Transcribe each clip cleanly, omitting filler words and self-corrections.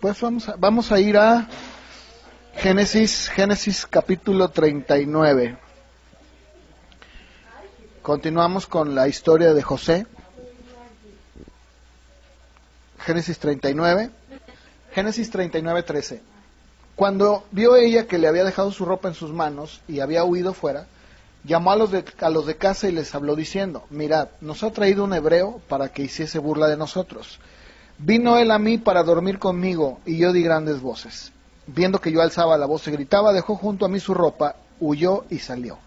Pues vamos a ir a Génesis capítulo 39. Continuamos con la historia de José. Génesis 39, 13. Cuando vio ella que le había dejado su ropa en sus manos y había huido fuera, llamó a los de casa y les habló diciendo: mirad, nos ha traído un hebreo para que hiciese burla de nosotros. Vino él a mí para dormir conmigo, y yo di grandes voces. Viendo que yo alzaba la voz y gritaba, dejó junto a mí su ropa, huyó y salió.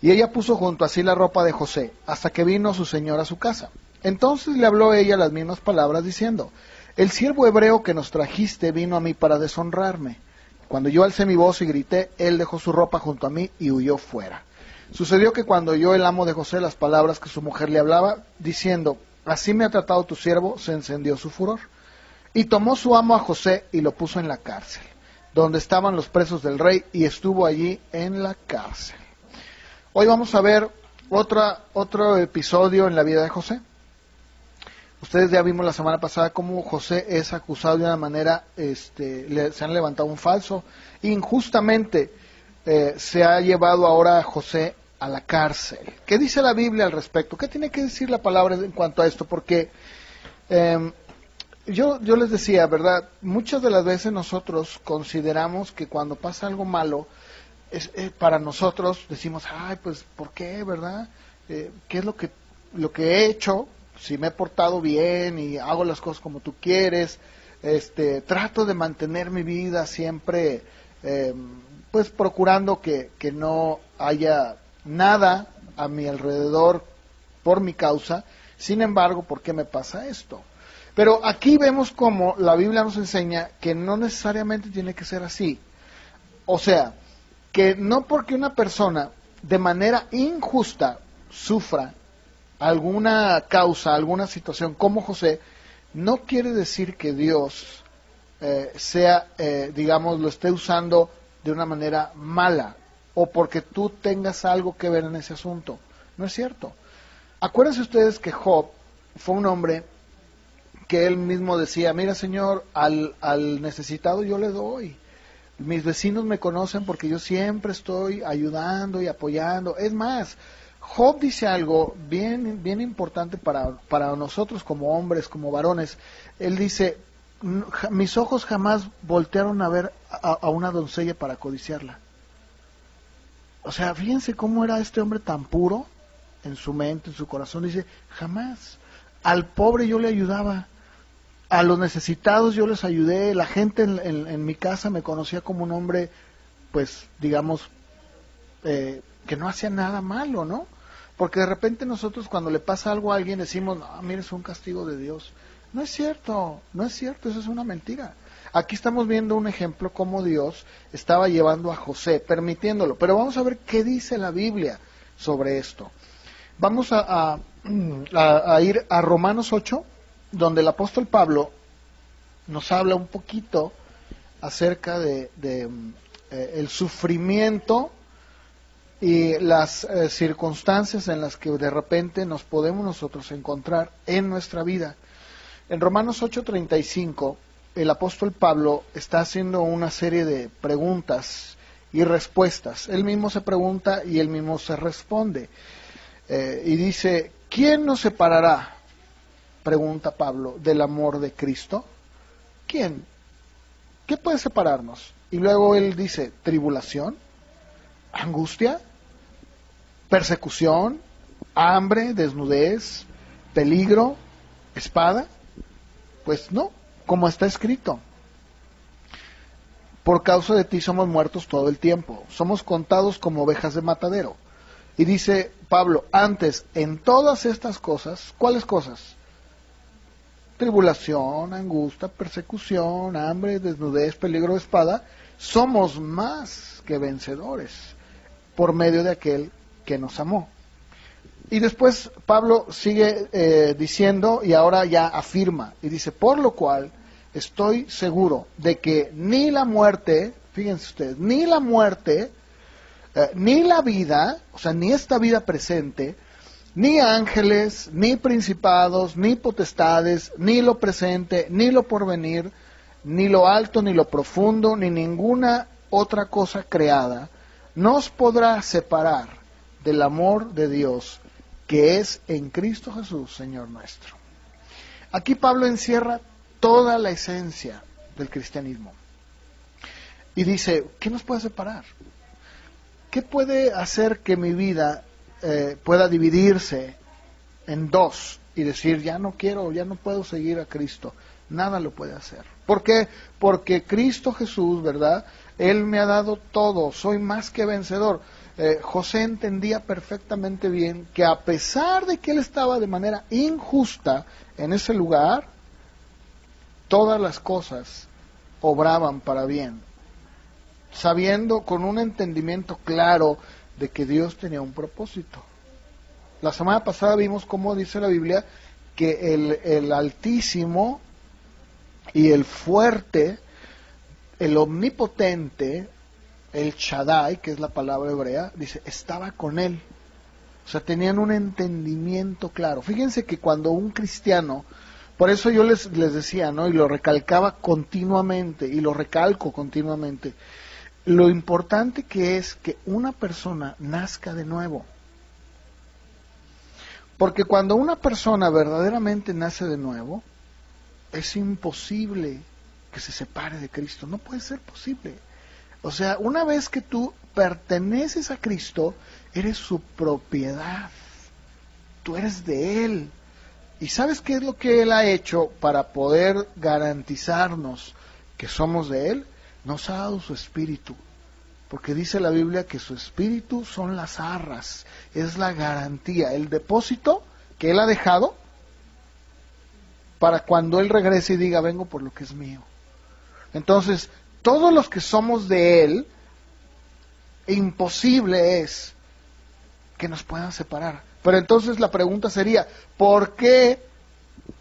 Y ella puso junto a sí la ropa de José, hasta que vino su señor a su casa. Entonces le habló ella las mismas palabras, diciendo: el siervo hebreo que nos trajiste vino a mí para deshonrarme. Cuando yo alcé mi voz y grité, él dejó su ropa junto a mí y huyó fuera. Sucedió que cuando oyó el amo de José las palabras que su mujer le hablaba, diciendo: así me ha tratado tu siervo, se encendió su furor. Y tomó su amo a José y lo puso en la cárcel, donde estaban los presos del rey, y estuvo allí en la cárcel. Hoy vamos a ver otro episodio en la vida de José. Ustedes ya vimos la semana pasada cómo José es acusado de una manera, se han levantado un falso, injustamente se ha llevado ahora a José a la cárcel. ¿Qué dice la Biblia al respecto? ¿Qué tiene que decir la palabra en cuanto a esto? Porque yo les decía, ¿verdad? Muchas de las veces nosotros consideramos que cuando pasa algo malo, para nosotros decimos: ay, pues, ¿por qué, verdad? ¿Qué es lo que he hecho? Si me he portado bien y hago las cosas como tú quieres, trato de mantener mi vida siempre, pues procurando que no haya nada a mi alrededor por mi causa. Sin embargo, ¿por qué me pasa esto? Pero aquí vemos cómo la Biblia nos enseña que no necesariamente tiene que ser así. O sea, que no porque una persona de manera injusta sufra alguna causa, alguna situación como José, no quiere decir que Dios digamos, lo esté usando de una manera mala, o porque tú tengas algo que ver en ese asunto. No es cierto. Acuérdense ustedes que Job fue un hombre que él mismo decía: mira, Señor, al necesitado yo le doy. Mis vecinos me conocen porque yo siempre estoy ayudando y apoyando. Es más, Job dice algo bien importante para nosotros como hombres, como varones. Él dice: mis ojos jamás voltearon a ver a una doncella para codiciarla. O sea, fíjense cómo era este hombre tan puro en su mente, en su corazón. Dice: jamás. Al pobre yo le ayudaba, a los necesitados yo les ayudé, la gente en mi casa me conocía como un hombre, pues, digamos, que no hacía nada malo, ¿no? Porque de repente nosotros cuando le pasa algo a alguien decimos: no, mire, es un castigo de Dios. No es cierto, eso es una mentira. Aquí estamos viendo un ejemplo cómo Dios estaba llevando a José, permitiéndolo. Pero vamos a ver qué dice la Biblia sobre esto. Vamos a ir a Romanos 8, donde el apóstol Pablo nos habla un poquito acerca de el sufrimiento y las circunstancias en las que de repente nos podemos nosotros encontrar en nuestra vida. En Romanos 8:35, el apóstol Pablo está haciendo una serie de preguntas y respuestas. Él mismo se pregunta y él mismo se responde. Y dice: ¿quién nos separará, pregunta Pablo, del amor de Cristo? ¿Quién? ¿Qué puede separarnos? Y luego él dice: tribulación, angustia, persecución, hambre, desnudez, peligro, espada. Pues no, como está escrito: por causa de ti somos muertos todo el tiempo, somos contados como ovejas de matadero. Y dice Pablo: antes, en todas estas cosas, ¿cuáles cosas? Tribulación, angustia, persecución, hambre, desnudez, peligro, espada, somos más que vencedores por medio de aquel que nos amó. Y después Pablo sigue diciendo, y ahora ya afirma, y dice: por lo cual estoy seguro de que ni la muerte, fíjense ustedes, ni la muerte, ni la vida, o sea, ni esta vida presente, ni ángeles, ni principados, ni potestades, ni lo presente, ni lo porvenir, ni lo alto, ni lo profundo, ni ninguna otra cosa creada, nos podrá separar del amor de Dios que es en Cristo Jesús, Señor nuestro. Aquí Pablo encierra toda la esencia del cristianismo. Y dice, ¿qué nos puede separar? ¿Qué puede hacer que mi vida pueda dividirse en dos y decir, ya no quiero, ya no puedo seguir a Cristo? Nada lo puede hacer. ¿Por qué? Porque Cristo Jesús, ¿verdad? Él me ha dado todo, soy más que vencedor. José entendía perfectamente bien que a pesar de que él estaba de manera injusta en ese lugar, todas las cosas obraban para bien, sabiendo con un entendimiento claro de que Dios tenía un propósito. La semana pasada vimos cómo dice la Biblia que el Altísimo y el fuerte, el omnipotente, el Shaddai, que es la palabra hebrea, dice, estaba con él. O sea, tenían un entendimiento claro. Fíjense que cuando un cristiano, por eso yo les decía, ¿no? Y lo recalcaba continuamente, y lo recalco continuamente, lo importante que es que una persona nazca de nuevo. Porque cuando una persona verdaderamente nace de nuevo, es imposible que se separe de Cristo. No puede ser posible. O sea, una vez que tú perteneces a Cristo, eres su propiedad. Tú eres de Él. ¿Y sabes qué es lo que Él ha hecho para poder garantizarnos que somos de Él? Nos ha dado su Espíritu. Porque dice la Biblia que su Espíritu son las arras, es la garantía, el depósito que Él ha dejado para cuando Él regrese y diga, vengo por lo que es mío. Entonces, todos los que somos de Él, imposible es que nos puedan separar. Pero entonces la pregunta sería, ¿por qué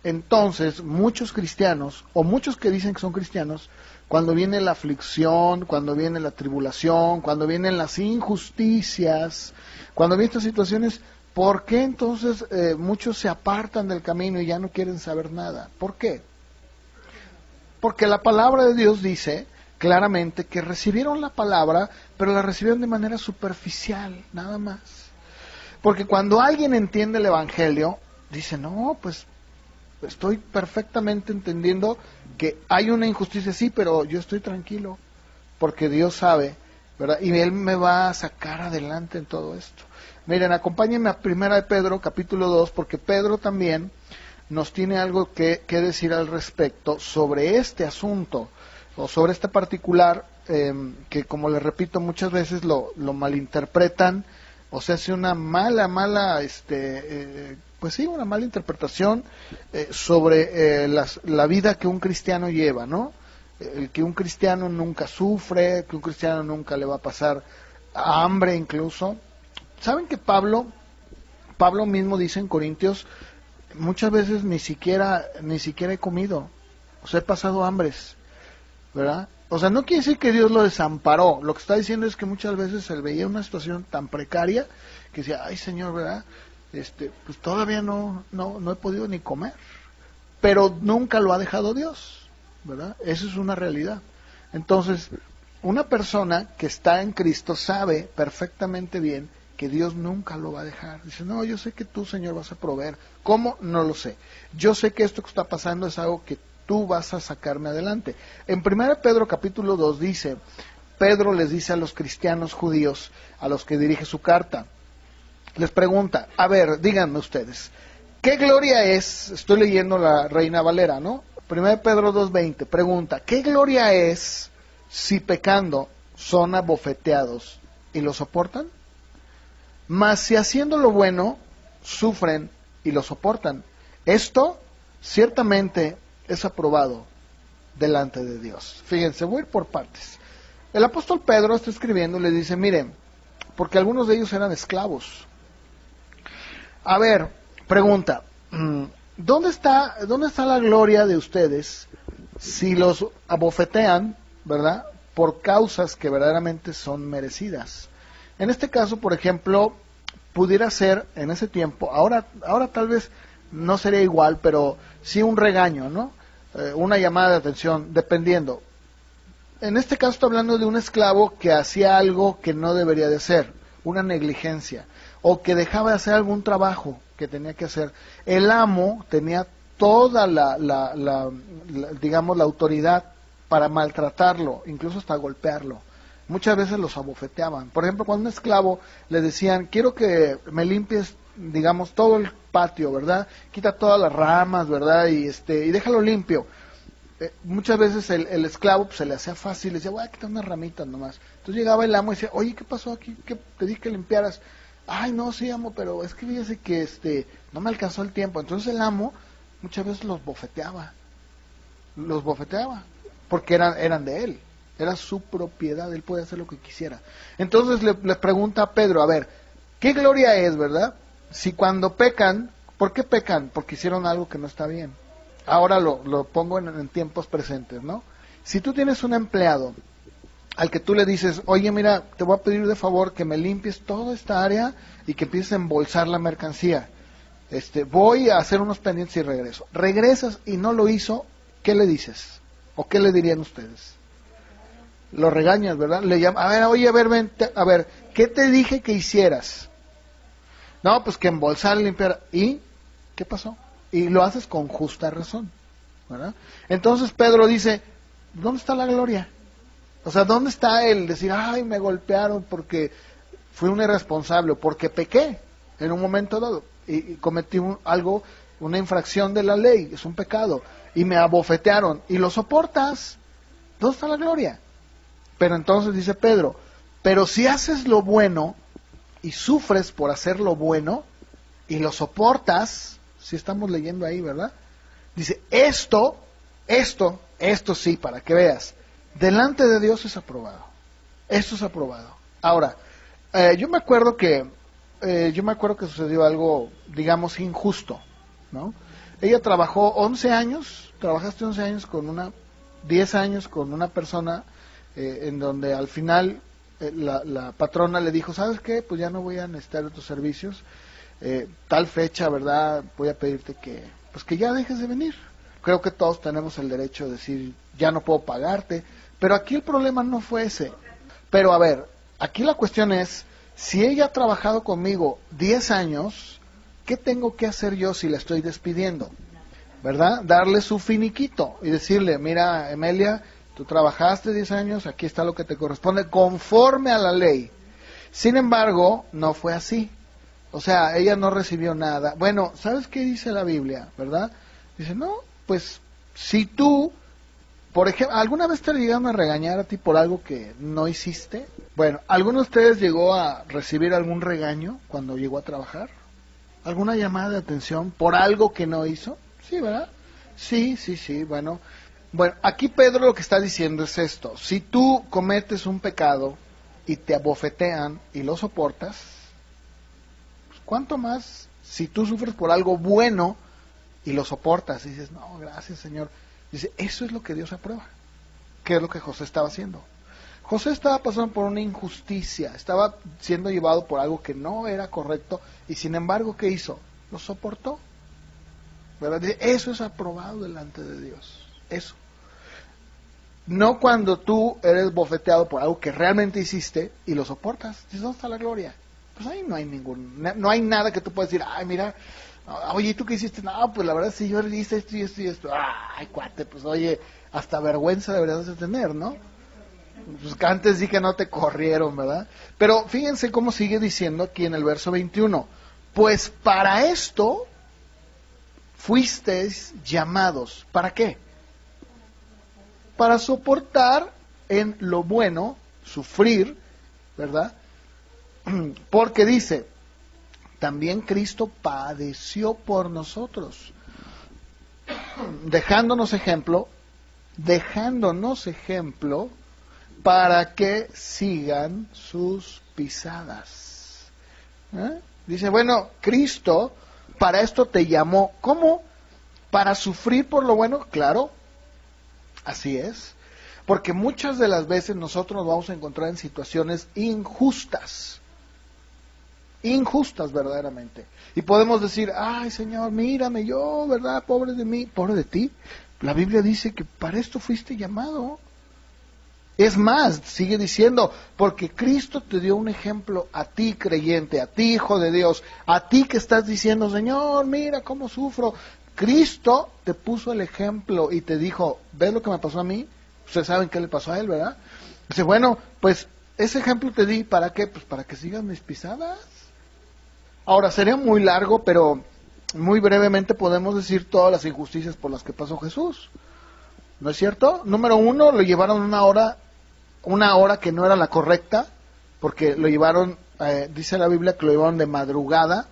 entonces muchos cristianos, o muchos que dicen que son cristianos, cuando viene la aflicción, cuando viene la tribulación, cuando vienen las injusticias, cuando vienen estas situaciones, ¿por qué entonces muchos se apartan del camino y ya no quieren saber nada? ¿Por qué? Porque la palabra de Dios dice claramente que recibieron la palabra, pero la recibieron de manera superficial, nada más. Porque cuando alguien entiende el Evangelio, dice, no, pues estoy perfectamente entendiendo que hay una injusticia, sí, pero yo estoy tranquilo, porque Dios sabe, ¿verdad? Y Él me va a sacar adelante en todo esto. Miren, acompáñenme a 1 de Pedro, capítulo 2, porque Pedro también nos tiene algo que decir al respecto sobre este asunto, o sobre este particular, que como les repito, muchas veces lo malinterpretan, o se hace una mala, pues sí, una mala interpretación sobre la vida que un cristiano lleva, ¿no? El que un cristiano nunca sufre, que un cristiano nunca le va a pasar hambre incluso. ¿Saben que Pablo mismo dice en Corintios, muchas veces ni siquiera he comido, o sea, he pasado hambres, ¿verdad? O sea, no quiere decir que Dios lo desamparó, lo que está diciendo es que muchas veces él veía una situación tan precaria que decía, ay Señor, ¿verdad? Pues todavía no he podido ni comer, pero nunca lo ha dejado Dios, ¿verdad? Eso es una realidad. Entonces, una persona que está en Cristo sabe perfectamente bien que Dios nunca lo va a dejar. Dice, no, yo sé que tú, Señor, vas a proveer. ¿Cómo? No lo sé. Yo sé que esto que está pasando es algo que tú vas a sacarme adelante. En 1 Pedro capítulo 2 dice, Pedro les dice a los cristianos judíos a los que dirige su carta, les pregunta, a ver, díganme ustedes, ¿qué gloria es? Estoy leyendo la Reina Valera, ¿no? 1 Pedro 2:20, pregunta, ¿qué gloria es si pecando son abofeteados y lo soportan? Mas si haciendo lo bueno, sufren y lo soportan. Esto ciertamente es aprobado delante de Dios. Fíjense, voy a ir por partes. El apóstol Pedro está escribiendo y le dice, miren, porque algunos de ellos eran esclavos. A ver, pregunta, ¿dónde está la gloria de ustedes si los abofetean, ¿verdad?, por causas que verdaderamente son merecidas? En este caso, por ejemplo, pudiera ser en ese tiempo, ahora tal vez no sería igual, pero sí un regaño, ¿no? una llamada de atención, dependiendo. En este caso estoy hablando de un esclavo que hacía algo que no debería de hacer, una negligencia, o que dejaba de hacer algún trabajo que tenía que hacer. El amo tenía toda digamos, la autoridad para maltratarlo, incluso hasta golpearlo. Muchas veces los abofeteaban. Por ejemplo, cuando un esclavo le decían, quiero que me limpies, digamos, todo el patio, ¿verdad? Quita todas las ramas, ¿verdad? Y déjalo limpio. Muchas veces el esclavo pues, se le hacía fácil, le decía, voy a quitar unas ramitas nomás. Entonces llegaba el amo y decía, oye, ¿qué pasó aquí? ¿Qué te dije que limpiaras? Ay, no, sí, amo, pero es que fíjese que no me alcanzó el tiempo. Entonces el amo muchas veces los bofeteaba, porque eran de él, era su propiedad, él podía hacer lo que quisiera. Entonces le pregunta a Pedro, a ver, ¿qué gloria es, verdad? Si cuando pecan, ¿por qué pecan? Porque hicieron algo que no está bien. Ahora lo pongo en tiempos presentes, ¿no? Si tú tienes un empleado al que tú le dices, oye, mira, te voy a pedir de favor que me limpies toda esta área y que empieces a embolsar la mercancía. Voy a hacer unos pendientes y regreso. Regresas y no lo hizo, ¿qué le dices? ¿O qué le dirían ustedes? Lo regañas, ¿verdad? Le llamas, a ver, oye, a ver, ven, a ver, ¿qué te dije que hicieras? No, pues que embolsar, limpiar. ¿Y qué pasó? Y lo haces con justa razón, ¿verdad? Entonces Pedro dice, ¿dónde está la gloria? O sea, ¿dónde está el decir, ay, me golpearon porque fui un irresponsable, o porque pequé en un momento dado y cometí una infracción de la ley, es un pecado, y me abofetearon, y lo soportas? ¿Dónde está la gloria? Pero entonces dice Pedro, pero si haces lo bueno y sufres por hacer lo bueno y lo soportas, si estamos leyendo ahí, ¿verdad? Dice, esto sí, para que veas, delante de Dios es aprobado. Esto es aprobado. Ahora, yo me acuerdo que sucedió algo, digamos, injusto, ¿no? Ella trabajó 11 años, trabajaste 11 años 10 años con una persona en donde al final la patrona le dijo, ¿sabes qué? Pues ya no voy a necesitar de tus servicios, tal fecha, ¿verdad? Voy a pedirte que ya dejes de venir. Creo que todos tenemos el derecho de decir, ya no puedo pagarte, pero aquí el problema no fue ese. Pero a ver, aquí la cuestión es, si ella ha trabajado conmigo 10 años, ¿qué tengo que hacer yo si la estoy despidiendo? ¿Verdad? Darle su finiquito y decirle, mira, Emelia, tú trabajaste 10 años, aquí está lo que te corresponde conforme a la ley. Sin embargo, no fue así. O sea, ella no recibió nada. Bueno, ¿sabes qué dice la Biblia, verdad? Dice, no, pues, si tú, por ejemplo, ¿alguna vez te llegaron a regañar a ti por algo que no hiciste? Bueno, ¿alguno de ustedes llegó a recibir algún regaño cuando llegó a trabajar? ¿Alguna llamada de atención por algo que no hizo? Sí, ¿verdad? Sí, bueno. Bueno, aquí Pedro lo que está diciendo es esto. Si tú cometes un pecado y te abofetean y lo soportas, pues ¿cuánto más si tú sufres por algo bueno y lo soportas? Y dices, no, gracias, Señor. Dice, eso es lo que Dios aprueba. ¿Qué es lo que José estaba haciendo? José estaba pasando por una injusticia, estaba siendo llevado por algo que no era correcto, y sin embargo, ¿qué hizo? Lo soportó. ¿Verdad? Dice, eso es aprobado delante de Dios. Eso. No cuando tú eres bofeteado por algo que realmente hiciste y lo soportas. Dices, ¿dónde está la gloria? Pues ahí no hay nada que tú puedas decir, ay, mira, oye, ¿tú qué hiciste? No, pues la verdad, sí, yo hice esto y esto y esto. Ay, cuate, pues oye, hasta vergüenza deberías de tener, ¿no? Pues que antes sí que no te corrieron, ¿verdad? Pero fíjense cómo sigue diciendo aquí en el verso 21. Pues para esto fuisteis llamados. ¿Para qué? Para soportar en lo bueno, sufrir, ¿verdad? Porque dice, también Cristo padeció por nosotros, dejándonos ejemplo, para que sigan sus pisadas. Dice, bueno, Cristo para esto te llamó. ¿Cómo? ¿Para sufrir por lo bueno? Claro, así es. Porque muchas de las veces nosotros nos vamos a encontrar en situaciones injustas verdaderamente. Y podemos decir, ay Señor, mírame yo, ¿verdad? Pobre de mí, pobre de ti. La Biblia dice que para esto fuiste llamado. Es más, sigue diciendo, porque Cristo te dio un ejemplo a ti creyente, a ti hijo de Dios, a ti que estás diciendo, Señor, mira cómo sufro. Cristo te puso el ejemplo y te dijo, ¿ves lo que me pasó a mí? Ustedes saben qué le pasó a él, ¿verdad? Dice, bueno, pues ese ejemplo te di, ¿para qué? Pues para que sigas mis pisadas. Ahora, sería muy largo, pero muy brevemente podemos decir todas las injusticias por las que pasó Jesús. ¿No es cierto? Número uno, lo llevaron una hora que no era la correcta, porque lo llevaron, dice la Biblia que lo llevaron de madrugada,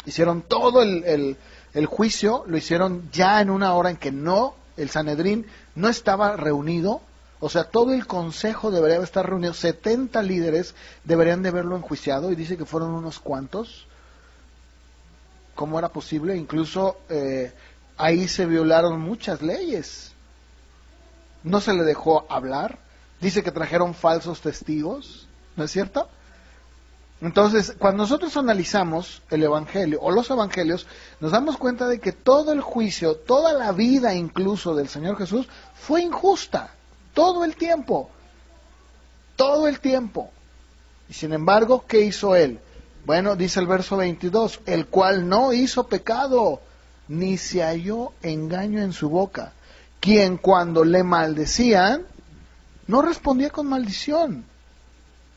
hicieron todo el juicio, lo hicieron ya en una hora en que no, el Sanedrín no estaba reunido, o sea, todo el consejo debería estar reunido, 70 líderes deberían de haberlo enjuiciado, y dice que fueron unos cuantos. ¿Cómo era posible? Incluso ahí se violaron muchas leyes. No se le dejó hablar. Dice que trajeron falsos testigos, ¿no es cierto? Entonces, cuando nosotros analizamos el Evangelio o los Evangelios, nos damos cuenta de que todo el juicio, toda la vida incluso del Señor Jesús fue injusta, todo el tiempo, todo el tiempo. Y sin embargo, ¿qué hizo Él? Bueno, dice el verso 22, el cual no hizo pecado, ni se halló engaño en su boca, quien cuando le maldecían, no respondía con maldición.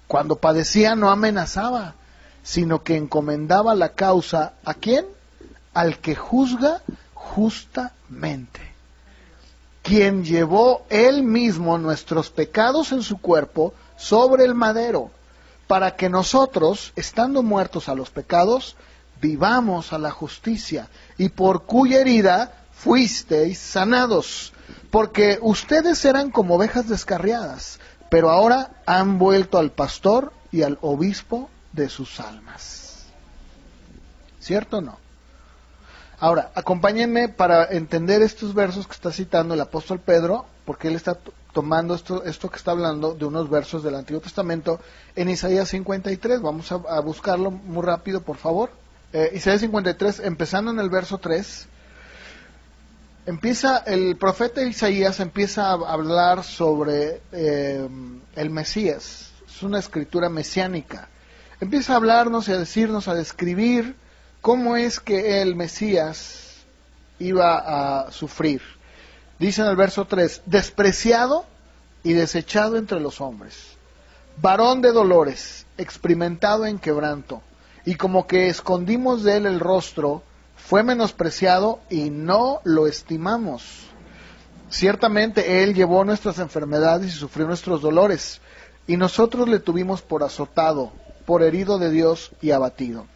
Cuando padecía no amenazaba, sino que encomendaba la causa, ¿a quién? Al que juzga justamente. Quien llevó él mismo nuestros pecados en su cuerpo sobre el madero, para que nosotros, estando muertos a los pecados, vivamos a la justicia, y por cuya herida fuisteis sanados. Porque ustedes eran como ovejas descarriadas, pero ahora han vuelto al pastor y al obispo de sus almas. ¿Cierto o no? Ahora, acompáñenme para entender estos versos que está citando el apóstol Pedro, porque él está tomando esto que está hablando de unos versos del Antiguo Testamento en Isaías 53. Vamos a buscarlo muy rápido, por favor. Isaías 53, empezando en el verso 3. El profeta Isaías empieza a hablar sobre el Mesías. Es una escritura mesiánica. Empieza a hablarnos y a decirnos, a describir cómo es que el Mesías iba a sufrir. Dice en el verso 3, despreciado y desechado entre los hombres, varón de dolores, experimentado en quebranto, y como que escondimos de él el rostro, fue menospreciado y no lo estimamos. Ciertamente Él llevó nuestras enfermedades y sufrió nuestros dolores, y nosotros le tuvimos por azotado, por herido de Dios y abatido.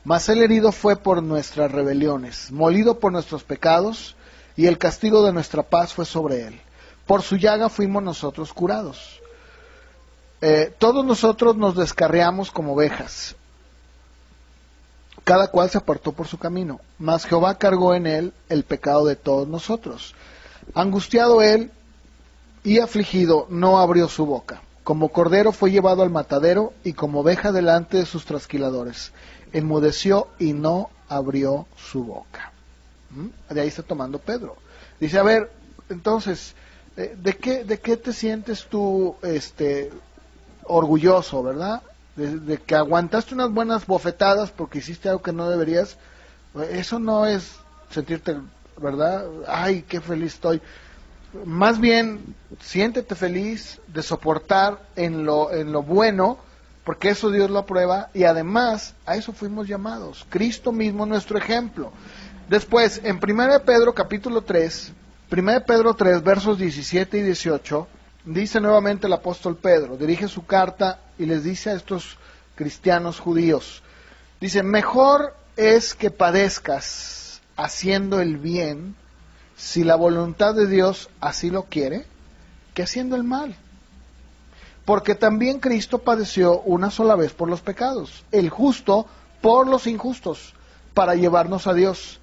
Mas Él herido fue por nuestras rebeliones, molido por nuestros pecados, y el castigo de nuestra paz fue sobre Él. Por su llaga fuimos nosotros curados. Todos nosotros nos descarriamos como ovejas, cada cual se apartó por su camino, mas Jehová cargó en él el pecado de todos nosotros. Angustiado él y afligido, no abrió su boca. Como cordero fue llevado al matadero, y como oveja delante de sus trasquiladores. Enmudeció y no abrió su boca. De ahí está tomando Pedro. Dice, a ver, entonces, ¿de qué te sientes tú orgulloso, verdad? De que aguantaste unas buenas bofetadas porque hiciste algo que no deberías. Eso no es sentirte, ¿verdad? Ay, qué feliz estoy. Más bien, siéntete feliz de soportar en lo bueno, porque eso Dios lo aprueba, y además a eso fuimos llamados. Cristo mismo nuestro ejemplo. Después, en 1 Pedro capítulo 3, 1 Pedro 3, versos 17 y 18, dice nuevamente el apóstol Pedro, dirige su carta y les dice a estos cristianos judíos, dice, mejor es que padezcas haciendo el bien, si la voluntad de Dios así lo quiere, que haciendo el mal. Porque también Cristo padeció una sola vez por los pecados, el justo por los injustos, para llevarnos a Dios,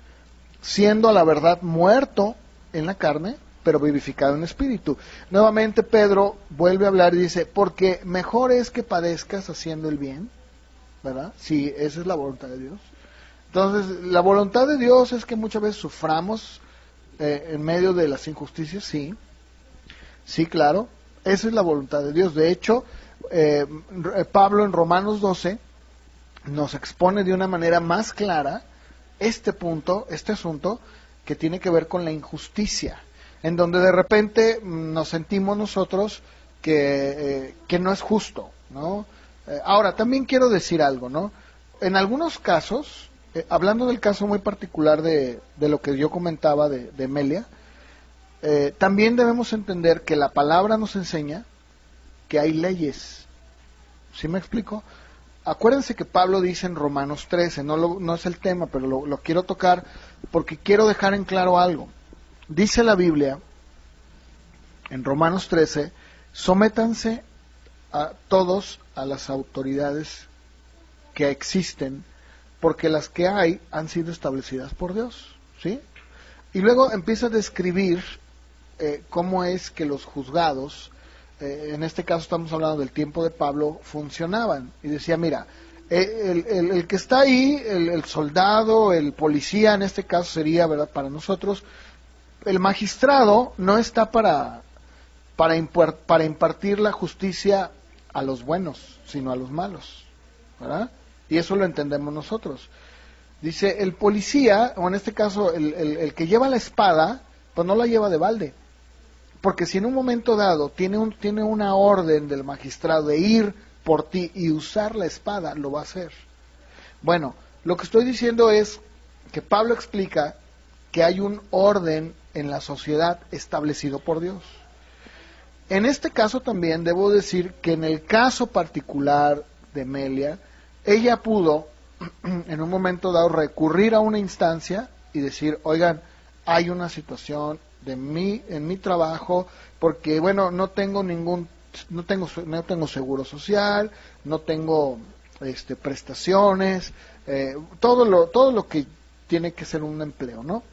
siendo a la verdad muerto en la carne, pero vivificado en espíritu. Nuevamente Pedro vuelve a hablar y dice, porque mejor es que padezcas haciendo el bien, ¿verdad? Si esa es la voluntad de Dios. Entonces, la voluntad de Dios es que muchas veces suframos en medio de las injusticias, sí. Sí, claro. Esa es la voluntad de Dios. De hecho, Pablo en Romanos 12 nos expone de una manera más clara este punto, este asunto que tiene que ver con la injusticia, en donde de repente nos sentimos nosotros que no es justo, ¿no? Ahora, también quiero decir algo, ¿no? En algunos casos, hablando del caso muy particular de lo que yo comentaba de Emelia, también debemos entender que la palabra nos enseña que hay leyes. ¿Sí me explico? Acuérdense que Pablo dice en Romanos 13, no es el tema, pero lo quiero tocar porque quiero dejar en claro algo. Dice la Biblia, en Romanos 13, sométanse a todos a las autoridades que existen, porque las que hay han sido establecidas por Dios, ¿sí? Y luego empieza a describir cómo es que los juzgados, en este caso estamos hablando del tiempo de Pablo, funcionaban. Y decía, mira, el que está ahí, el soldado, el policía, en este caso sería, ¿verdad?, para nosotros, el magistrado no está para impartir la justicia a los buenos, sino a los malos, ¿verdad? Y eso lo entendemos nosotros. Dice, el policía, o en este caso el que lleva la espada, pues no la lleva de balde. Porque si en un momento dado tiene una orden del magistrado de ir por ti y usar la espada, lo va a hacer. Bueno, lo que estoy diciendo es que Pablo explica que hay un orden en la sociedad establecido por Dios. En este caso también debo decir que en el caso particular de Emelia, ella pudo en un momento dado recurrir a una instancia y decir, oigan, hay una situación en mi trabajo, porque bueno, no tengo seguro social, no tengo prestaciones, todo lo que tiene que ser un empleo, ¿no?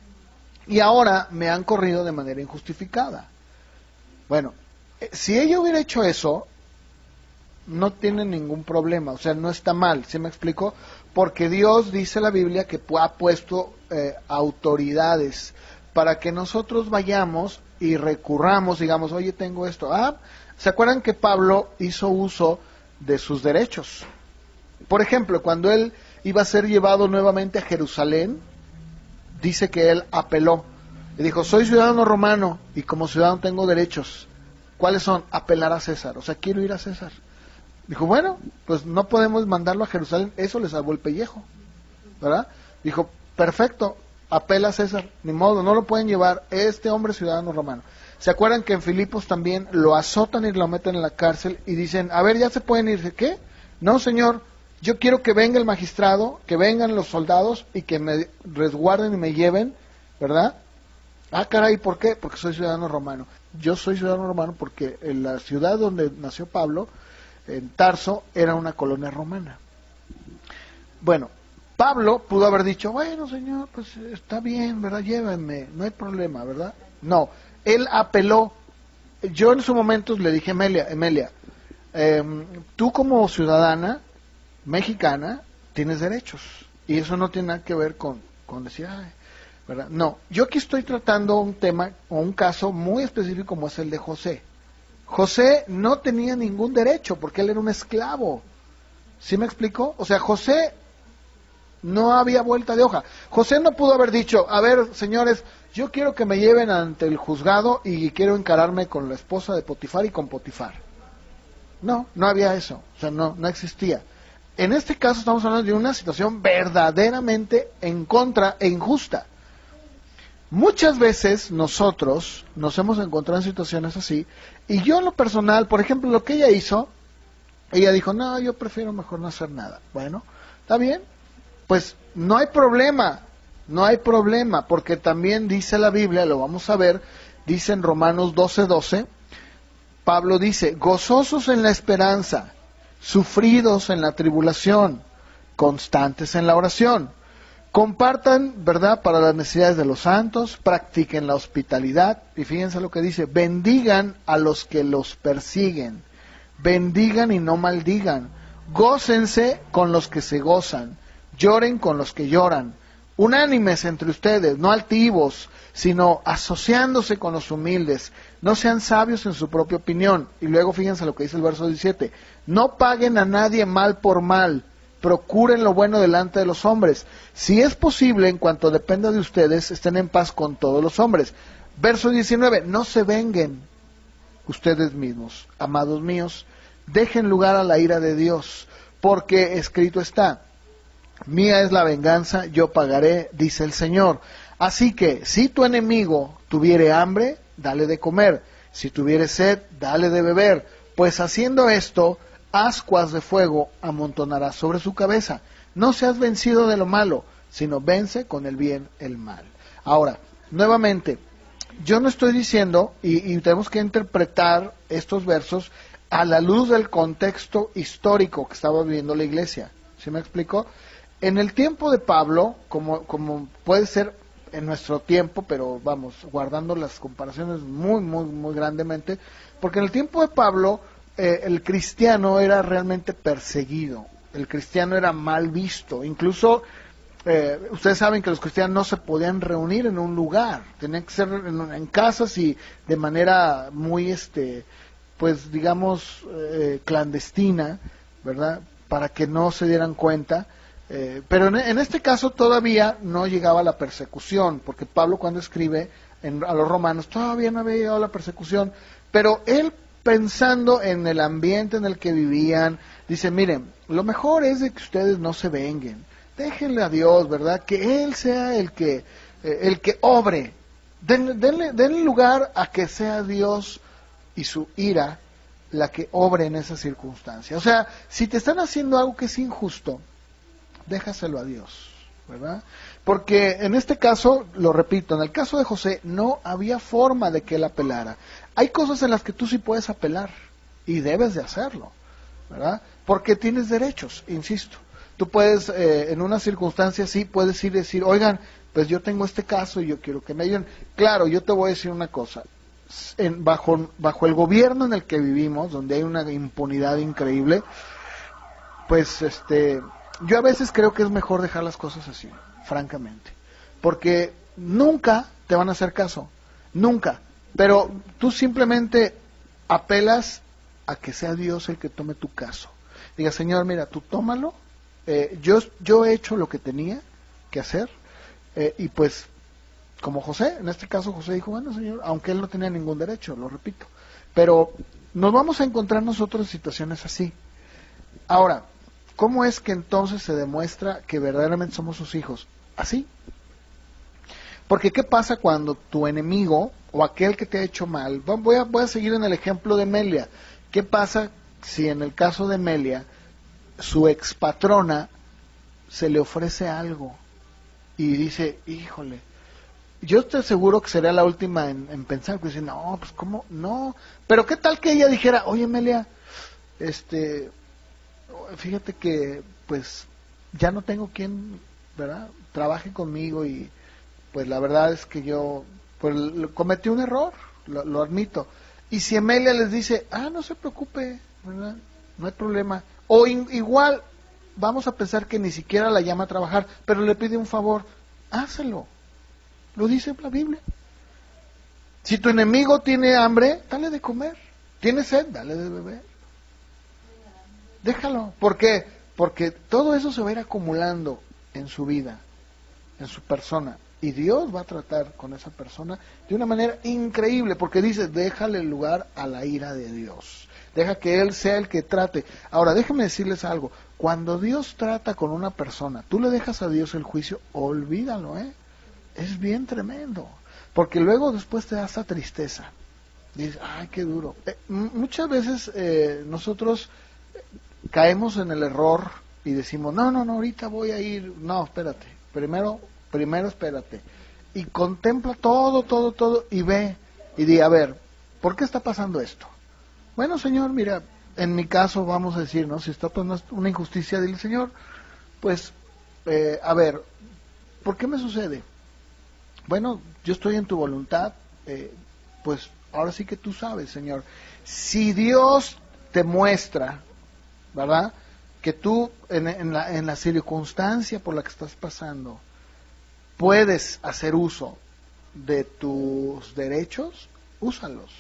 Y ahora me han corrido de manera injustificada. Bueno, si ella hubiera hecho eso, no tiene ningún problema, o sea, no está mal, ¿sí me explico? Porque Dios dice en la Biblia que ha puesto autoridades para que nosotros vayamos y recurramos, digamos, oye, tengo esto. ¿Se acuerdan que Pablo hizo uso de sus derechos? Por ejemplo, cuando él iba a ser llevado nuevamente a Jerusalén, dice que él apeló y dijo, soy ciudadano romano y como ciudadano tengo derechos. ¿Cuáles son? Apelar a César, o sea, quiero ir a César. Dijo, bueno, pues no podemos mandarlo a Jerusalén, eso le salvó el pellejo, ¿verdad? Dijo, perfecto, apela a César, ni modo, no lo pueden llevar, este hombre es ciudadano romano. ¿Se acuerdan que en Filipos también lo azotan y lo meten en la cárcel y dicen, a ver, ya se pueden ir? ¿Qué? No, señor, yo quiero que venga el magistrado, que vengan los soldados y que me resguarden y me lleven, ¿verdad? Ah, caray, ¿por qué? Porque soy ciudadano romano. Yo soy ciudadano romano porque en la ciudad donde nació Pablo, en Tarso, era una colonia romana. Bueno, Pablo pudo haber dicho, bueno, señor, pues está bien, ¿verdad? Llévenme, no hay problema, ¿verdad? No, él apeló. Yo en su momento le dije, Emelia, tú como ciudadana mexicana tienes derechos, y eso no tiene nada que ver con decir, ay, ¿verdad? No, yo aquí estoy tratando un tema o un caso muy específico como es el de José. José no tenía ningún derecho porque él era un esclavo. ¿Sí me explicó? O sea, José no había vuelta de hoja. José no pudo haber dicho, a ver, señores, yo quiero que me lleven ante el juzgado y quiero encararme con la esposa de Potifar y con Potifar. No, no había eso. O sea, no existía. En este caso estamos hablando de una situación verdaderamente en contra e injusta. Muchas veces nosotros nos hemos encontrado en situaciones así, y yo en lo personal, por ejemplo, lo que ella hizo, ella dijo, no, yo prefiero mejor no hacer nada. Bueno, ¿está bien? Pues no hay problema, porque también dice la Biblia, lo vamos a ver, dice en Romanos 12:12, Pablo dice, gozosos en la esperanza, sufridos en la tribulación, constantes en la oración. Compartan, ¿verdad?, para las necesidades de los santos, practiquen la hospitalidad, y fíjense lo que dice, bendigan a los que los persiguen, bendigan y no maldigan, gócense con los que se gozan, lloren con los que lloran, unánimes entre ustedes, no altivos, sino asociándose con los humildes. No sean sabios en su propia opinión. Y luego fíjense lo que dice el verso 17. No paguen a nadie mal por mal. Procuren lo bueno delante de los hombres. Si es posible, en cuanto dependa de ustedes, estén en paz con todos los hombres. Verso 19. No se venguen ustedes mismos, amados míos. Dejen lugar a la ira de Dios, porque escrito está: mía es la venganza, yo pagaré, dice el Señor. Así que, si tu enemigo tuviere hambre, dale de comer. Si tuviere sed, dale de beber. Pues haciendo esto, ascuas de fuego amontonarás sobre su cabeza. No seas vencido de lo malo, sino vence con el bien el mal. Ahora, nuevamente, yo no estoy diciendo, y tenemos que interpretar estos versos a la luz del contexto histórico que estaba viviendo la iglesia. ¿Sí me explico? En el tiempo de Pablo, como puede ser en nuestro tiempo, pero vamos, guardando las comparaciones muy grandemente, porque en el tiempo de Pablo el cristiano era realmente perseguido, el cristiano era mal visto, incluso ustedes saben que los cristianos no se podían reunir en un lugar, tenían que ser en casas y de manera muy, pues digamos, clandestina, ¿verdad? Para que no se dieran cuenta. Pero en este caso todavía no llegaba la persecución, porque Pablo cuando escribe a los romanos todavía no había llegado la persecución, pero él pensando en el ambiente en el que vivían, dice, miren, lo mejor es de que ustedes no se venguen, déjenle a Dios, ¿verdad? Que Él sea el que obre, denle lugar a que sea Dios y su ira la que obre en esa circunstancia. O sea, si te están haciendo algo que es injusto, déjaselo a Dios, ¿verdad? Porque en este caso, lo repito, en el caso de José no había forma de que él apelara. Hay cosas en las que tú sí puedes apelar y debes de hacerlo, ¿verdad? Porque tienes derechos, insisto. Tú puedes, en una circunstancia así, puedes ir y decir, oigan, pues yo tengo este caso y yo quiero que me ayuden. Claro, yo te voy a decir una cosa. Bajo el gobierno en el que vivimos, donde hay una impunidad increíble, pues yo a veces creo que es mejor dejar las cosas así, francamente, porque nunca te van a hacer caso, nunca, pero tú simplemente apelas a que sea Dios el que tome tu caso. Diga, Señor, mira, tú tómalo, yo he hecho lo que tenía que hacer, y pues, como José, en este caso José dijo, bueno, Señor, aunque él no tenía ningún derecho, lo repito, pero nos vamos a encontrar nosotros en situaciones así. Ahora, ¿cómo es que entonces se demuestra que verdaderamente somos sus hijos? Así. Porque ¿qué pasa cuando tu enemigo o aquel que te ha hecho mal, voy a seguir en el ejemplo de Melia, ¿qué pasa si en el caso de Melia su expatrona se le ofrece algo y dice, híjole, yo estoy seguro que sería la última en pensar, que dice, no, pues cómo, no, pero qué tal que ella dijera, oye Melia, fíjate que pues ya no tengo quien, ¿verdad?, trabaje conmigo y pues la verdad es que yo pues cometí un error, lo admito. Y si Amelia les dice, no se preocupe, ¿verdad?, no hay problema. O igual vamos a pensar que ni siquiera la llama a trabajar, pero le pide un favor, hácelo. Lo dice la Biblia. Si tu enemigo tiene hambre, dale de comer. Tiene sed, dale de beber. Déjalo. ¿Por qué? Porque todo eso se va a ir acumulando en su vida, en su persona. Y Dios va a tratar con esa persona de una manera increíble, porque dice, déjale lugar a la ira de Dios. Deja que Él sea el que trate. Ahora, déjenme decirles algo. Cuando Dios trata con una persona, tú le dejas a Dios el juicio, olvídalo, es bien tremendo. Porque luego después te da esta tristeza. Dices, ay, qué duro. Muchas veces nosotros caemos en el error y decimos, no, ahorita voy a ir, no, espérate, primero espérate, y contempla todo, y ve, y di, a ver, ¿por qué está pasando esto? Bueno, Señor, mira, en mi caso vamos a decir, ¿no?, si está pasando una injusticia, dile, Señor, pues, a ver, ¿por qué me sucede? Bueno, yo estoy en tu voluntad, pues, ahora sí que tú sabes, Señor. Si Dios te muestra, ¿verdad?, que tú en la circunstancia por la que estás pasando puedes hacer uso de tus derechos, úsalos.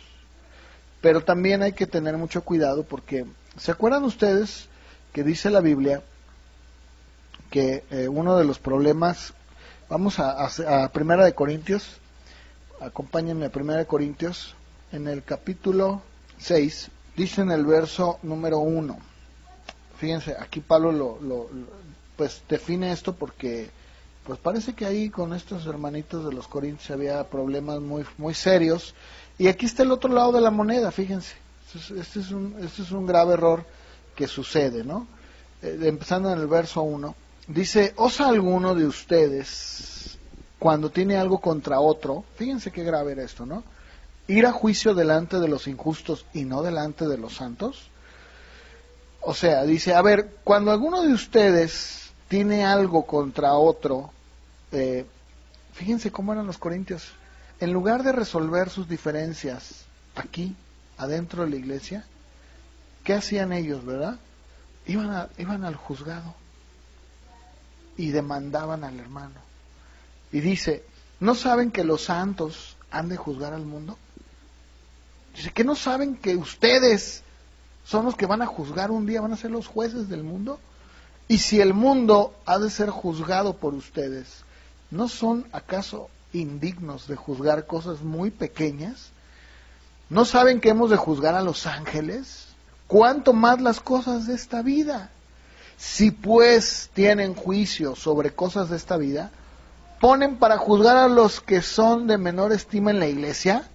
Pero también hay que tener mucho cuidado porque, ¿se acuerdan ustedes que dice la Biblia que uno de los problemas, vamos a Primera de Corintios, acompáñenme a Primera de Corintios, en el capítulo 6, dice en el verso número 1, fíjense, aquí Pablo pues define esto porque pues parece que ahí con estos hermanitos de los Corintios había problemas muy, muy serios. Y aquí está el otro lado de la moneda, fíjense. Este es un grave error que sucede, ¿no? Empezando en el verso 1. Dice, ¿osa alguno de ustedes, cuando tiene algo contra otro, fíjense qué grave era esto, ¿no? Ir a juicio delante de los injustos y no delante de los santos? O sea, dice, a ver, cuando alguno de ustedes tiene algo contra otro, fíjense cómo eran los corintios, en lugar de resolver sus diferencias aquí, adentro de la iglesia, ¿qué hacían ellos, verdad? Iban al juzgado y demandaban al hermano. Y dice, ¿no saben que los santos han de juzgar al mundo? Dice, ¿que no saben que ustedes son los que van a juzgar un día, van a ser los jueces del mundo? Y si el mundo ha de ser juzgado por ustedes, ¿no son acaso indignos de juzgar cosas muy pequeñas? ¿No saben que hemos de juzgar a los ángeles? ¿Cuánto más las cosas de esta vida? Si pues tienen juicio sobre cosas de esta vida, ¿ponen para juzgar a los que son de menor estima en la iglesia?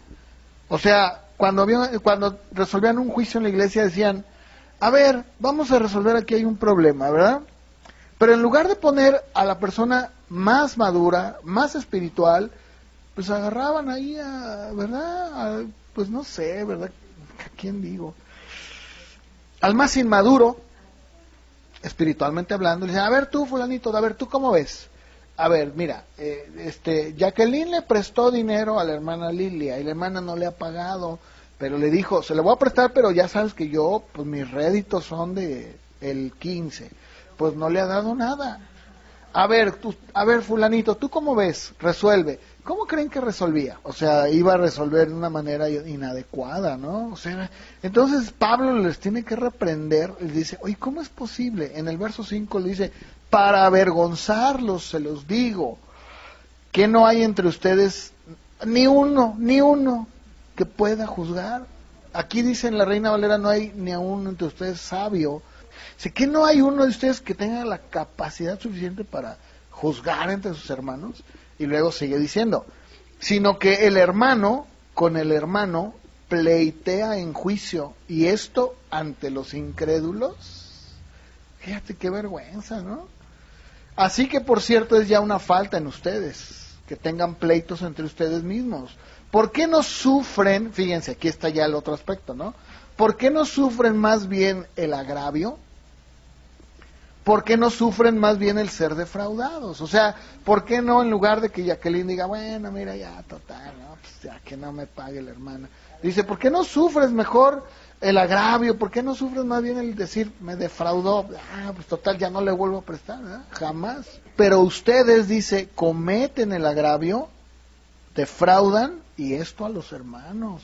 O sea, cuando resolvían un juicio en la iglesia decían, a ver, vamos a resolver aquí, hay un problema, ¿verdad? Pero en lugar de poner a la persona más madura, más espiritual, pues agarraban ahí ¿verdad? Pues no sé, ¿verdad? ¿A quién digo? Al más inmaduro, espiritualmente hablando, le dicen, a ver tú, fulanito, a ver tú, ¿cómo ves? A ver, mira, Jacqueline le prestó dinero a la hermana Lilia y la hermana no le ha pagado, pero le dijo, se le voy a prestar, pero ya sabes que yo, pues mis réditos son de el 15, pues no le ha dado nada. A ver, fulanito, ¿tú cómo ves? Resuelve. ¿Cómo creen que resolvía? O sea, iba a resolver de una manera inadecuada, ¿no? O sea, entonces Pablo les tiene que reprender, les dice, oye, ¿cómo es posible? En el verso 5 le dice, para avergonzarlos se los digo, que no hay entre ustedes ni uno que pueda juzgar. Aquí dice en la Reina Valera, no hay ni a uno entre ustedes sabio. Dice que no hay uno de ustedes que tenga la capacidad suficiente para juzgar entre sus hermanos. Y luego sigue diciendo, sino que el hermano con el hermano pleitea en juicio, y esto ante los incrédulos. Fíjate qué vergüenza, ¿no? Así que, por cierto, es ya una falta en ustedes, que tengan pleitos entre ustedes mismos. ¿Por qué no sufren? Fíjense, aquí está ya el otro aspecto, ¿no? ¿Por qué no sufren más bien el agravio? ¿Por qué no sufren más bien el ser defraudados? O sea, ¿por qué no en lugar de que Jacqueline diga, bueno, mira ya, total, ¿no? Pues ya que no me pague la hermana. Dice, ¿por qué no sufres mejor el agravio? ¿Por qué no sufres más bien el decir, me defraudó? Pues total, ya no le vuelvo a prestar, ¿verdad? Jamás. Pero ustedes, dice, cometen el agravio, defraudan, y esto a los hermanos.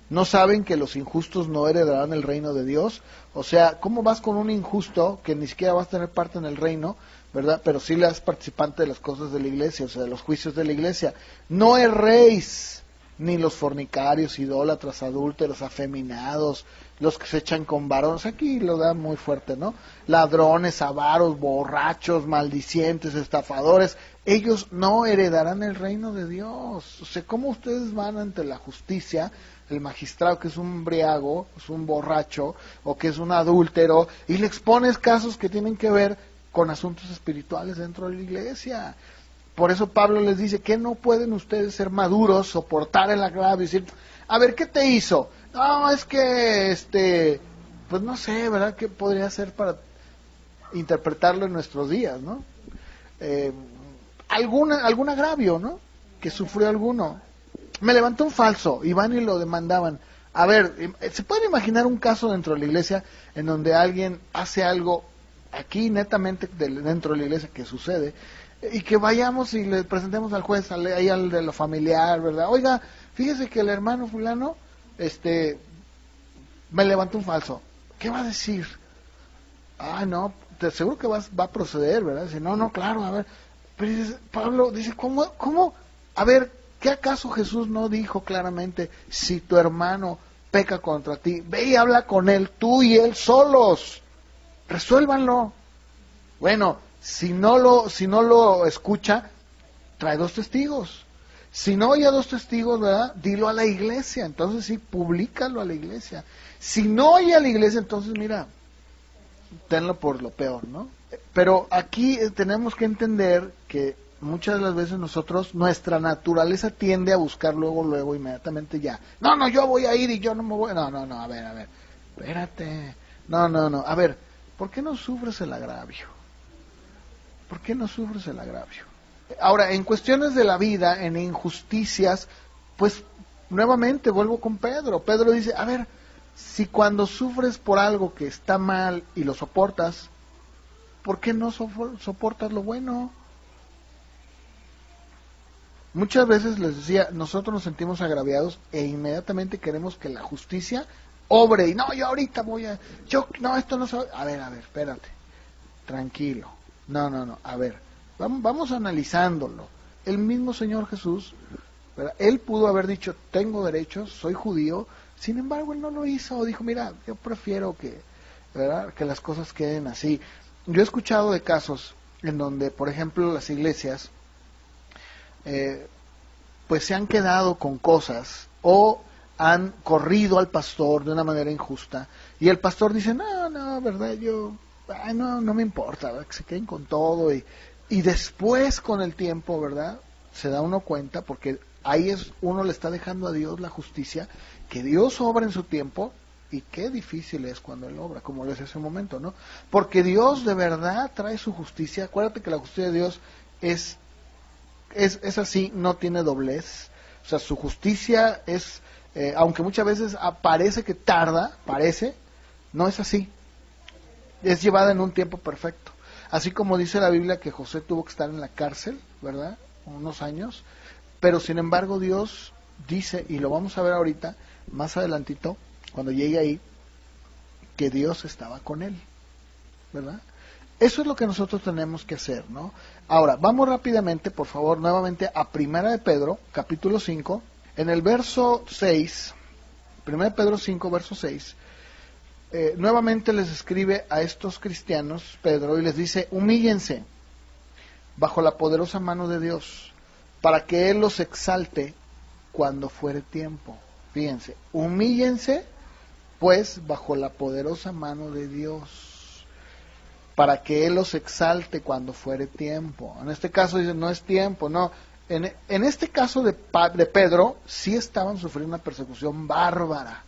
¿No saben que los injustos no heredarán el reino de Dios? O sea, ¿cómo vas con un injusto que ni siquiera vas a tener parte en el reino, ¿verdad? Pero sí le das participante de las cosas de la iglesia, o sea, de los juicios de la iglesia. No erréis, ni los fornicarios, idólatras, adúlteros, afeminados, los que se echan con varones. Aquí lo da muy fuerte, ¿no? Ladrones, avaros, borrachos, maldicientes, estafadores. Ellos no heredarán el reino de Dios. O sea, ¿cómo ustedes van ante la justicia? El magistrado que es un briago, es un borracho, o que es un adúltero, y le expones casos que tienen que ver con asuntos espirituales dentro de la iglesia. Por eso Pablo les dice que no pueden ustedes ser maduros, soportar el agravio y decir, a ver, ¿qué te hizo? No, es que, pues no sé, ¿verdad? ¿Qué podría ser para interpretarlo en nuestros días, ¿no? Algún agravio, ¿no? Que sufrió alguno. Me levantó un falso y van y lo demandaban. A ver, ¿se puede imaginar un caso dentro de la iglesia en donde alguien hace algo aquí netamente dentro de la iglesia que sucede, y que vayamos y le presentemos al juez, ahí al de lo familiar, ¿verdad? Oiga, fíjese que el hermano fulano, me levantó un falso. ¿Qué va a decir? Ah, no, te seguro que va a proceder, ¿verdad? Dice, no, claro, a ver. Pero dice, Pablo dice, ¿cómo? A ver, ¿qué acaso Jesús no dijo claramente, si tu hermano peca contra ti, ve y habla con él, tú y él solos, resuélvanlo? Bueno, si no lo escucha, trae 2 testigos. Si no oye a 2 testigos, ¿verdad? Dilo a la iglesia. Entonces sí, públicalo a la iglesia. Si no oye a la iglesia, entonces mira, tenlo por lo peor, ¿no? Pero aquí tenemos que entender que muchas de las veces nuestra naturaleza tiende a buscar luego, inmediatamente ya. No, yo voy a ir y yo no me voy. No, a ver, espérate. No, a ver, ¿por qué no sufres el agravio? ¿Por qué no sufres el agravio? Ahora, en cuestiones de la vida, en injusticias, pues nuevamente vuelvo con Pedro. Pedro dice, a ver, si cuando sufres por algo que está mal y lo soportas, ¿por qué no soportas lo bueno? Muchas veces les decía, nosotros nos sentimos agraviados e inmediatamente queremos que la justicia obre. Y no, yo ahorita esto no se va. A ver, espérate, tranquilo. No, a ver, vamos analizándolo. El mismo Señor Jesús, ¿verdad? Él pudo haber dicho, tengo derechos, soy judío, sin embargo él no lo hizo, dijo, mira, yo prefiero ¿verdad? Que las cosas queden así. Yo he escuchado de casos en donde, por ejemplo, las iglesias pues se han quedado con cosas o han corrido al pastor de una manera injusta y el pastor dice, no, verdad, no me importa, ¿verdad? Que se queden con todo y después con el tiempo, ¿verdad? Se da uno cuenta, porque ahí uno le está dejando a Dios la justicia, que Dios obra en su tiempo. Y qué difícil es cuando Él obra, como lo decía hace un momento, ¿no? Porque Dios de verdad trae su justicia. Acuérdate que la justicia de Dios es así, no tiene doblez. O sea, su justicia es, aunque muchas veces parece que tarda, no es así. Es llevada en un tiempo perfecto. Así como dice la Biblia que José tuvo que estar en la cárcel, ¿verdad? Unos años. Pero sin embargo Dios dice, y lo vamos a ver ahorita, más adelantito, cuando llegue ahí, que Dios estaba con él, ¿verdad? Eso es lo que nosotros tenemos que hacer, ¿no? Ahora, vamos rápidamente, por favor, nuevamente a Primera de Pedro, capítulo 5, en el verso 6, Primera de Pedro 5, verso 6, nuevamente les escribe a estos cristianos, Pedro, y les dice, humíllense bajo la poderosa mano de Dios, para que Él los exalte cuando fuere tiempo. Fíjense, humíllense pues bajo la poderosa mano de Dios, para que Él los exalte cuando fuere tiempo. En este caso dice, no es tiempo, no. En este caso de Pedro, sí estaban sufriendo una persecución bárbara.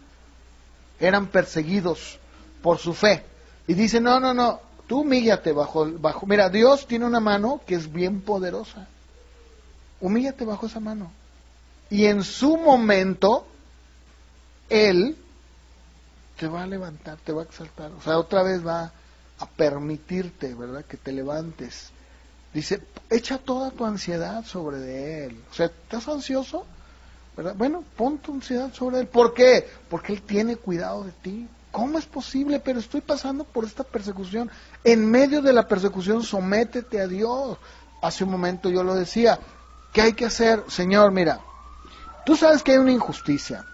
Eran perseguidos por su fe. Y dice, no, tú humíllate bajo. Mira, Dios tiene una mano que es bien poderosa. Humíllate bajo esa mano. Y en su momento, Él te va a levantar, te va a exaltar. O sea, otra vez va a permitirte, ¿verdad? Que te levantes. Dice, echa toda tu ansiedad sobre de Él. O sea, ¿estás ansioso? ¿Verdad? Bueno, pon tu ansiedad sobre Él. ¿Por qué? Porque Él tiene cuidado de ti. ¿Cómo es posible? Pero estoy pasando por esta persecución. En medio de la persecución, sométete a Dios. Hace un momento yo lo decía. ¿Qué hay que hacer? Señor, mira, tú sabes que hay una injusticia.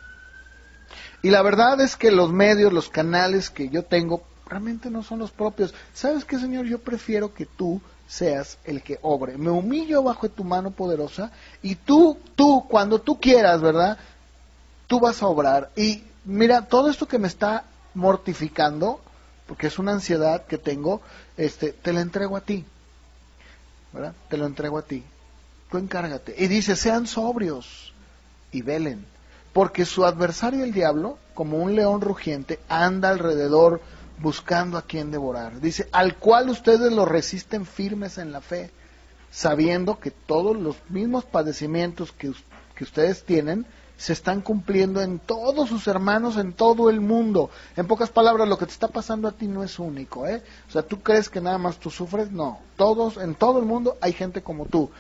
Y la verdad es que los medios, los canales que yo tengo, realmente no son los propios. ¿Sabes qué, Señor? Yo prefiero que tú seas el que obre. Me humillo bajo tu mano poderosa y tú, cuando tú quieras, ¿verdad? Tú vas a obrar. Y mira, todo esto que me está mortificando, porque es una ansiedad que tengo, te la entrego a ti, ¿verdad? Te lo entrego a ti. Tú encárgate. Y dice, sean sobrios y velen. Porque su adversario el diablo, como un león rugiente, anda alrededor buscando a quien devorar. Dice, al cual ustedes lo resisten firmes en la fe, sabiendo que todos los mismos padecimientos que ustedes tienen, se están cumpliendo en todos sus hermanos, en todo el mundo. En pocas palabras, lo que te está pasando a ti no es único, ¿eh? O sea, ¿tú crees que nada más tú sufres? No, todos, en todo el mundo hay gente como tú.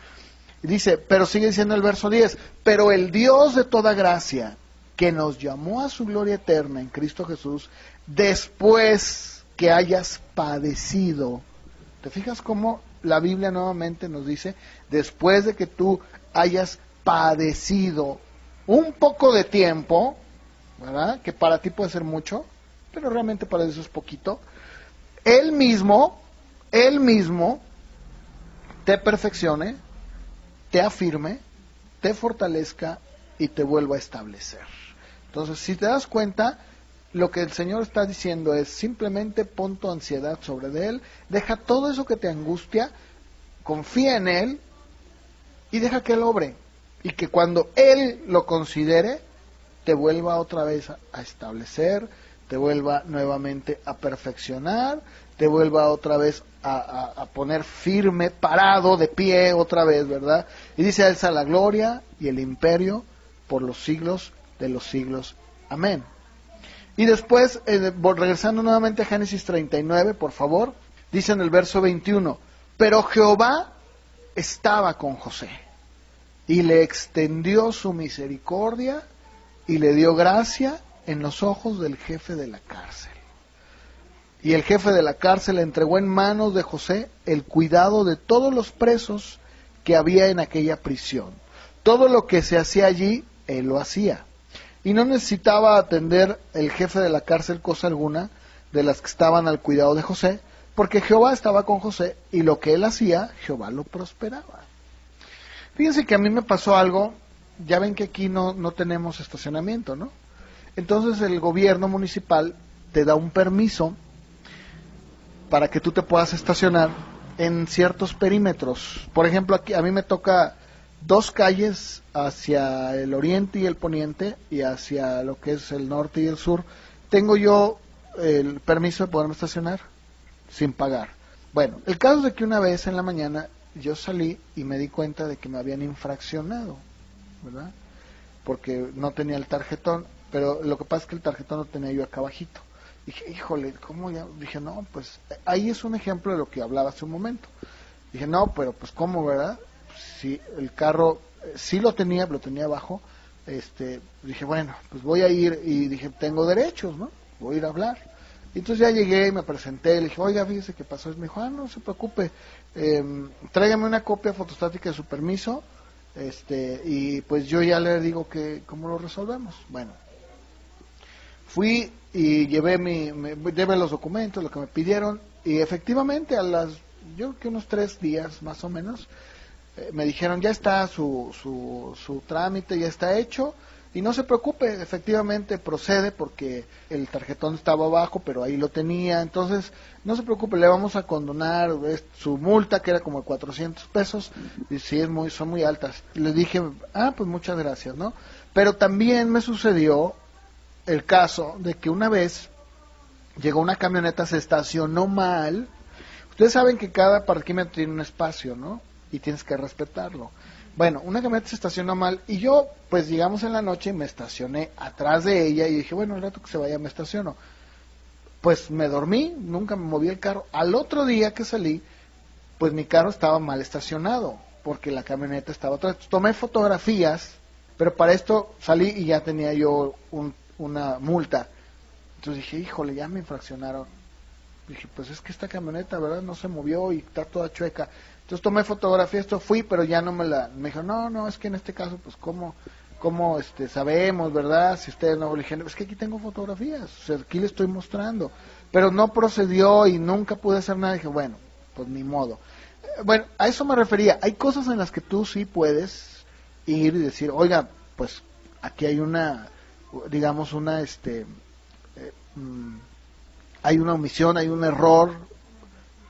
Y dice, pero sigue diciendo el verso 10, pero el Dios de toda gracia, que nos llamó a su gloria eterna en Cristo Jesús, después que hayas padecido. ¿Te fijas cómo la Biblia nuevamente nos dice, después de que tú hayas padecido un poco de tiempo, ¿verdad? Que para ti puede ser mucho, pero realmente para eso es poquito, Él mismo te perfeccione, te afirme, te fortalezca y te vuelva a establecer. Entonces, si te das cuenta, lo que el Señor está diciendo es, simplemente pon tu ansiedad sobre de Él, deja todo eso que te angustia, confía en Él y deja que Él obre. Y que cuando Él lo considere, te vuelva otra vez a establecer, te vuelva nuevamente a perfeccionar, te vuelva otra vez a poner firme, parado, de pie otra vez, ¿verdad? Y dice a Él sea la gloria y el imperio por los siglos de los siglos. Amén. Y después, regresando nuevamente a Génesis 39, por favor, dice en el verso 21, pero Jehová estaba con José y le extendió su misericordia y le dio gracia en los ojos del jefe de la cárcel. Y el jefe de la cárcel entregó en manos de José el cuidado de todos los presos que había en aquella prisión. Todo lo que se hacía allí, él lo hacía. Y no necesitaba atender el jefe de la cárcel cosa alguna de las que estaban al cuidado de José, porque Jehová estaba con José y lo que él hacía, Jehová lo prosperaba. Fíjense que a mí me pasó algo, ya ven que aquí no tenemos estacionamiento, ¿no? Entonces el gobierno municipal te da un permiso para que tú te puedas estacionar en ciertos perímetros. Por ejemplo, aquí a mí me toca 2 calles hacia el oriente y el poniente y hacia lo que es el norte y el sur. Tengo yo el permiso de poderme estacionar sin pagar. Bueno, el caso es de que una vez en la mañana yo salí y me di cuenta de que me habían infraccionado, ¿verdad? Porque no tenía el tarjetón, pero lo que pasa es que el tarjetón lo tenía yo acá abajito. Dije, híjole, ¿cómo ya? Dije, no, pues ahí es un ejemplo de lo que hablaba hace un momento. Dije, no, pero pues ¿cómo, verdad? Si el carro sí lo tenía abajo, dije, bueno, pues voy a ir, y dije, tengo derechos, ¿no? Voy a ir a hablar. Y entonces ya llegué y me presenté, le dije, oiga, fíjese qué pasó. Y me dijo, no se preocupe, tráigame una copia fotostática de su permiso, y pues yo ya le digo que cómo lo resolvemos. Bueno, fui y llevé llevé los documentos, lo que me pidieron, y efectivamente yo creo que unos 3 días más o menos, me dijeron, ya está su trámite, ya está hecho, y no se preocupe, efectivamente procede porque el tarjetón estaba abajo, pero ahí lo tenía, entonces no se preocupe, le vamos a condonar su multa, que era como de 400 pesos, y sí, son muy altas. Le dije, pues muchas gracias, ¿no? Pero también me sucedió el caso de que una vez llegó una camioneta, se estacionó mal. Ustedes saben que cada parquímetro tiene un espacio, ¿no? Y tienes que respetarlo. Bueno, una camioneta se estacionó mal y yo, pues llegamos en la noche y me estacioné atrás de ella y dije, bueno, el rato que se vaya me estaciono. Pues me dormí, nunca me moví el carro. Al otro día que salí, pues mi carro estaba mal estacionado porque la camioneta estaba atrás. Tomé fotografías, pero para esto salí y ya tenía yo una multa. Entonces dije, híjole, ya me infraccionaron. Dije, pues es que esta camioneta, ¿verdad? No se movió y está toda chueca. Entonces tomé fotografía, fui, pero ya me dijo, no, es que en este caso, pues, ¿cómo sabemos, verdad? Si ustedes no, le dije, es que aquí tengo fotografías, o sea, aquí le estoy mostrando. Pero no procedió y nunca pude hacer nada. Dije, bueno, pues ni modo. Bueno, a eso me refería. Hay cosas en las que tú sí puedes ir y decir, oiga, pues, aquí hay hay una omisión, hay un error,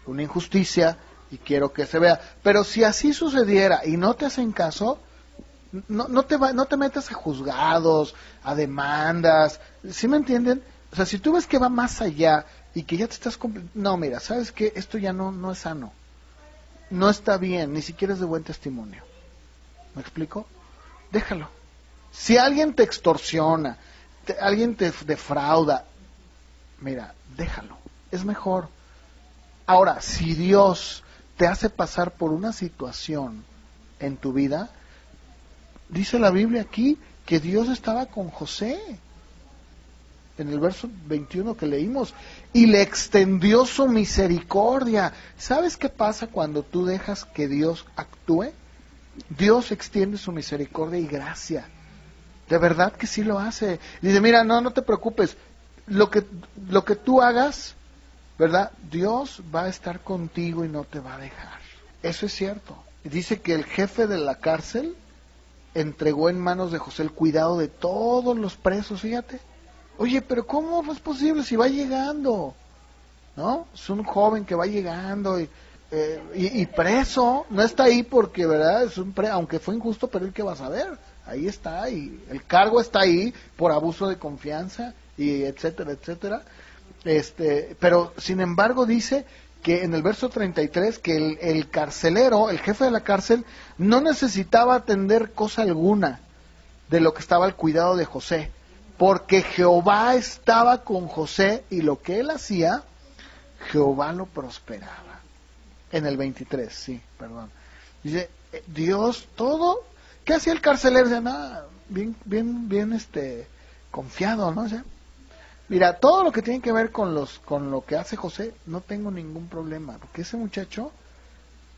una injusticia, y quiero que se vea. Pero si así sucediera y no te hacen caso, no te metas a juzgados, a demandas, ¿sí me entienden? O sea, si tú ves que va más allá y que ya te estás no, mira, ¿sabes qué? Esto ya no es sano, no está bien, ni siquiera es de buen testimonio. ¿Me explico? Déjalo. Si alguien te extorsiona, alguien te defrauda, mira, déjalo, es mejor. Ahora, si Dios te hace pasar por una situación en tu vida, dice la Biblia aquí que Dios estaba con José, en el verso 21 que leímos, y le extendió su misericordia. ¿Sabes qué pasa cuando tú dejas que Dios actúe? Dios extiende su misericordia y gracia. De verdad que sí lo hace. Dice, mira, no te preocupes, lo que tú hagas, ¿verdad? Dios va a estar contigo y no te va a dejar. Eso es cierto. Dice que el jefe de la cárcel entregó en manos de José el cuidado de todos los presos, fíjate. Oye, pero ¿cómo es posible si va llegando? ¿No? Es un joven que va llegando y preso, no está ahí porque, ¿verdad? Aunque fue injusto, pero él qué va a saber. Ahí está, y el cargo está ahí por abuso de confianza, y etcétera, etcétera. Pero, sin embargo, dice que en el verso 33, que el carcelero, el jefe de la cárcel, no necesitaba atender cosa alguna de lo que estaba al cuidado de José, porque Jehová estaba con José, y lo que él hacía, Jehová lo prosperaba. En el 23, sí, perdón. Dice, Dios, todo, ¿qué hacía el carcelero? Dice, nada, bien, confiado, ¿no? O sea, mira, todo lo que tiene que ver con lo que hace José, no tengo ningún problema, porque ese muchacho,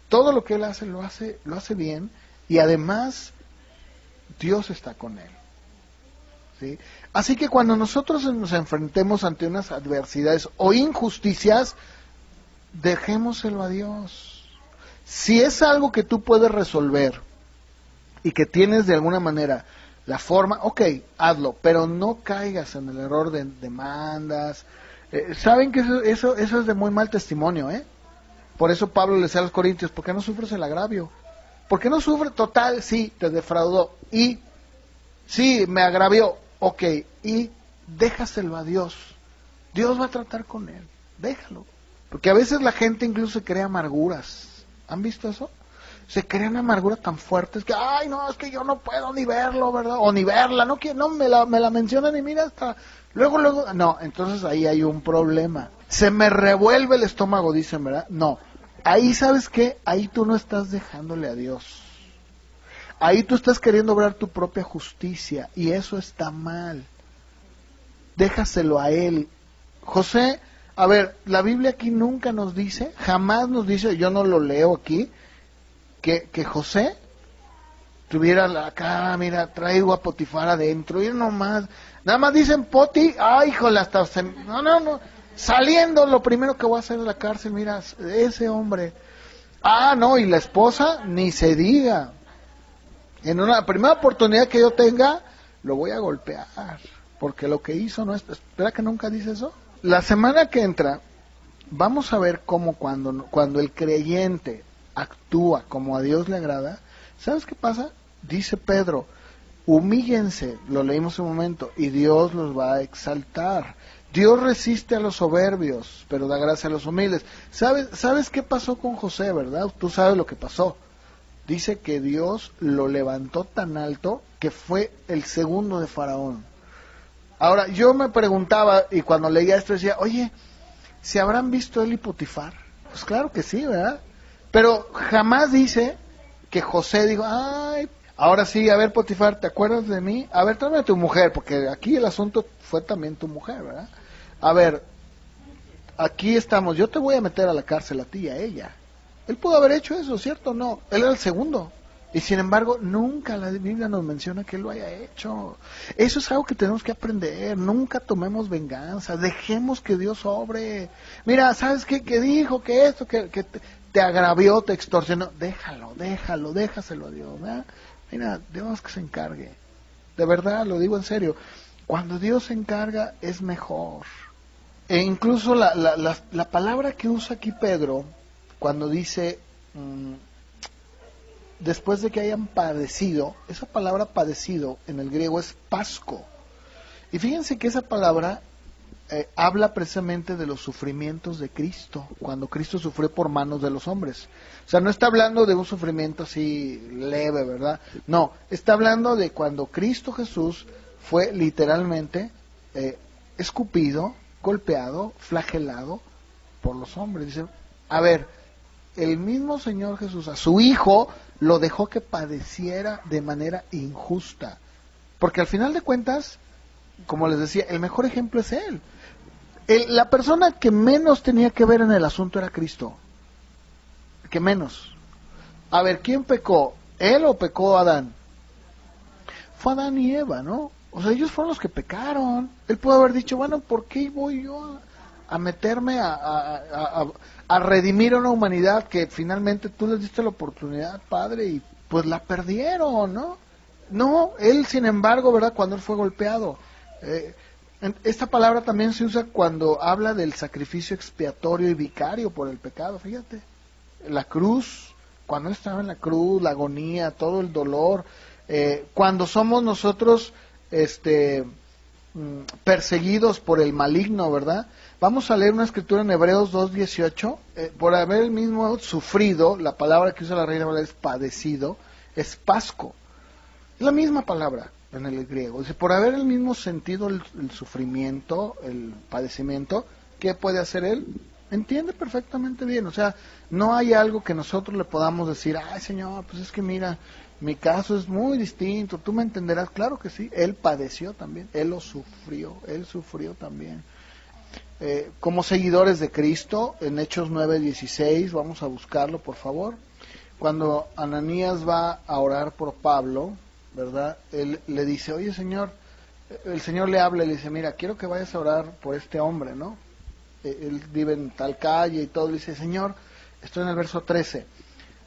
todo lo que él hace, lo hace bien, y además, Dios está con él. ¿Sí? Así que cuando nosotros nos enfrentemos ante unas adversidades o injusticias, dejémoselo a Dios. Si es algo que tú puedes resolver y que tienes de alguna manera la forma, ok, hazlo, pero no caigas en el error de demandas. Saben que eso es de muy mal testimonio, ¿eh? Por eso Pablo le decía a los corintios, ¿por qué no sufres el agravio? ¿Por qué no sufres? Total, sí, te defraudó, y sí, me agravió, ok, y déjaselo a Dios. Dios va a tratar con él, déjalo. Porque a veces la gente incluso se crea amarguras. ¿Han visto eso? Se crean amarguras tan fuertes que, ay, no, es que yo no puedo ni verlo, ¿verdad? O ni verla, no me la mencionan y mira hasta luego, no, entonces ahí hay un problema. Se me revuelve el estómago, dicen, ¿verdad? No, ahí, ¿sabes qué? Ahí tú no estás dejándole a Dios. Ahí tú estás queriendo obrar tu propia justicia, y eso está mal. Déjaselo a Él. José, a ver, la Biblia aquí nunca nos dice, jamás nos dice, yo no lo leo aquí, que José tuviera acá, mira, traigo a Potifar adentro, y nada más dicen Poti, ay, híjole, no, saliendo, lo primero que voy a hacer en la cárcel, mira, ese hombre, no, y la esposa, ni se diga, en una primera oportunidad que yo tenga, lo voy a golpear, porque lo que hizo no es, ¿espera que nunca dice eso? La semana que entra, vamos a ver cómo cuando el creyente actúa como a Dios le agrada, ¿sabes qué pasa? Dice Pedro, humíllense, lo leímos un momento, y Dios los va a exaltar. Dios resiste a los soberbios, pero da gracia a los humildes. ¿Sabes qué pasó con José, verdad? Tú sabes lo que pasó. Dice que Dios lo levantó tan alto que fue el segundo de Faraón. Ahora, yo me preguntaba, y cuando leía esto decía, oye, ¿se habrán visto él y Potifar? Pues claro que sí, ¿verdad? Pero jamás dice que José dijo, ay, ahora sí, a ver, Potifar, ¿te acuerdas de mí? A ver, tráeme a tu mujer, porque aquí el asunto fue también tu mujer, ¿verdad? A ver, aquí estamos, yo te voy a meter a la cárcel a ti y a ella. Él pudo haber hecho eso, ¿cierto? No, él era el segundo. Y sin embargo, nunca la Biblia nos menciona que él lo haya hecho. Eso es algo que tenemos que aprender. Nunca tomemos venganza. Dejemos que Dios obre. Mira, ¿sabes qué? Que dijo que esto, que te agravió, te extorsionó. Déjaselo a Dios, ¿verdad? Mira, Dios que se encargue. De verdad, lo digo en serio. Cuando Dios se encarga, es mejor. E incluso la palabra que usa aquí Pedro, cuando dice... después de que hayan padecido, esa palabra padecido en el griego es pasco. Y fíjense que esa palabra habla precisamente de los sufrimientos de Cristo, cuando Cristo sufrió por manos de los hombres. O sea, no está hablando de un sufrimiento así leve, ¿verdad? No, está hablando de cuando Cristo Jesús fue literalmente escupido, golpeado, flagelado por los hombres. Dice, a ver, el mismo Señor Jesús a su Hijo lo dejó que padeciera de manera injusta, porque al final de cuentas, como les decía, el mejor ejemplo es Él. La persona que menos tenía que ver en el asunto era Cristo, que menos. A ver, ¿quién pecó? ¿Él o pecó Adán? Fue Adán y Eva, ¿no? O sea, ellos fueron los que pecaron. Él pudo haber dicho, bueno, ¿por qué voy yo a meterme a redimir a una humanidad que finalmente tú les diste la oportunidad, Padre, y pues la perdieron, ¿no? No, él sin embargo, ¿verdad? Cuando él fue golpeado. Esta palabra también se usa cuando habla del sacrificio expiatorio y vicario por el pecado, fíjate. La cruz, cuando él estaba en la cruz, la agonía, todo el dolor, cuando somos nosotros perseguidos por el maligno, ¿verdad? Vamos a leer una escritura en Hebreos 2:18, por haber el mismo sufrido, la palabra que usa la Reina Valera es padecido, es pasco, es la misma palabra en el griego, dice, por haber el mismo sentido el sufrimiento, el padecimiento, ¿qué puede hacer él? Entiende perfectamente bien, o sea, no hay algo que nosotros le podamos decir, ay Señor, pues es que mira, mi caso es muy distinto, tú me entenderás, claro que sí, él padeció también, él lo sufrió, él sufrió también. Como seguidores de Cristo, en Hechos 9:16, vamos a buscarlo por favor, cuando Ananías va a orar por Pablo, ¿verdad? Él le dice, oye Señor, el Señor le habla y le dice, mira, quiero que vayas a orar por este hombre, ¿no? Él vive en tal calle y todo, le dice, Señor, estoy en el verso 13,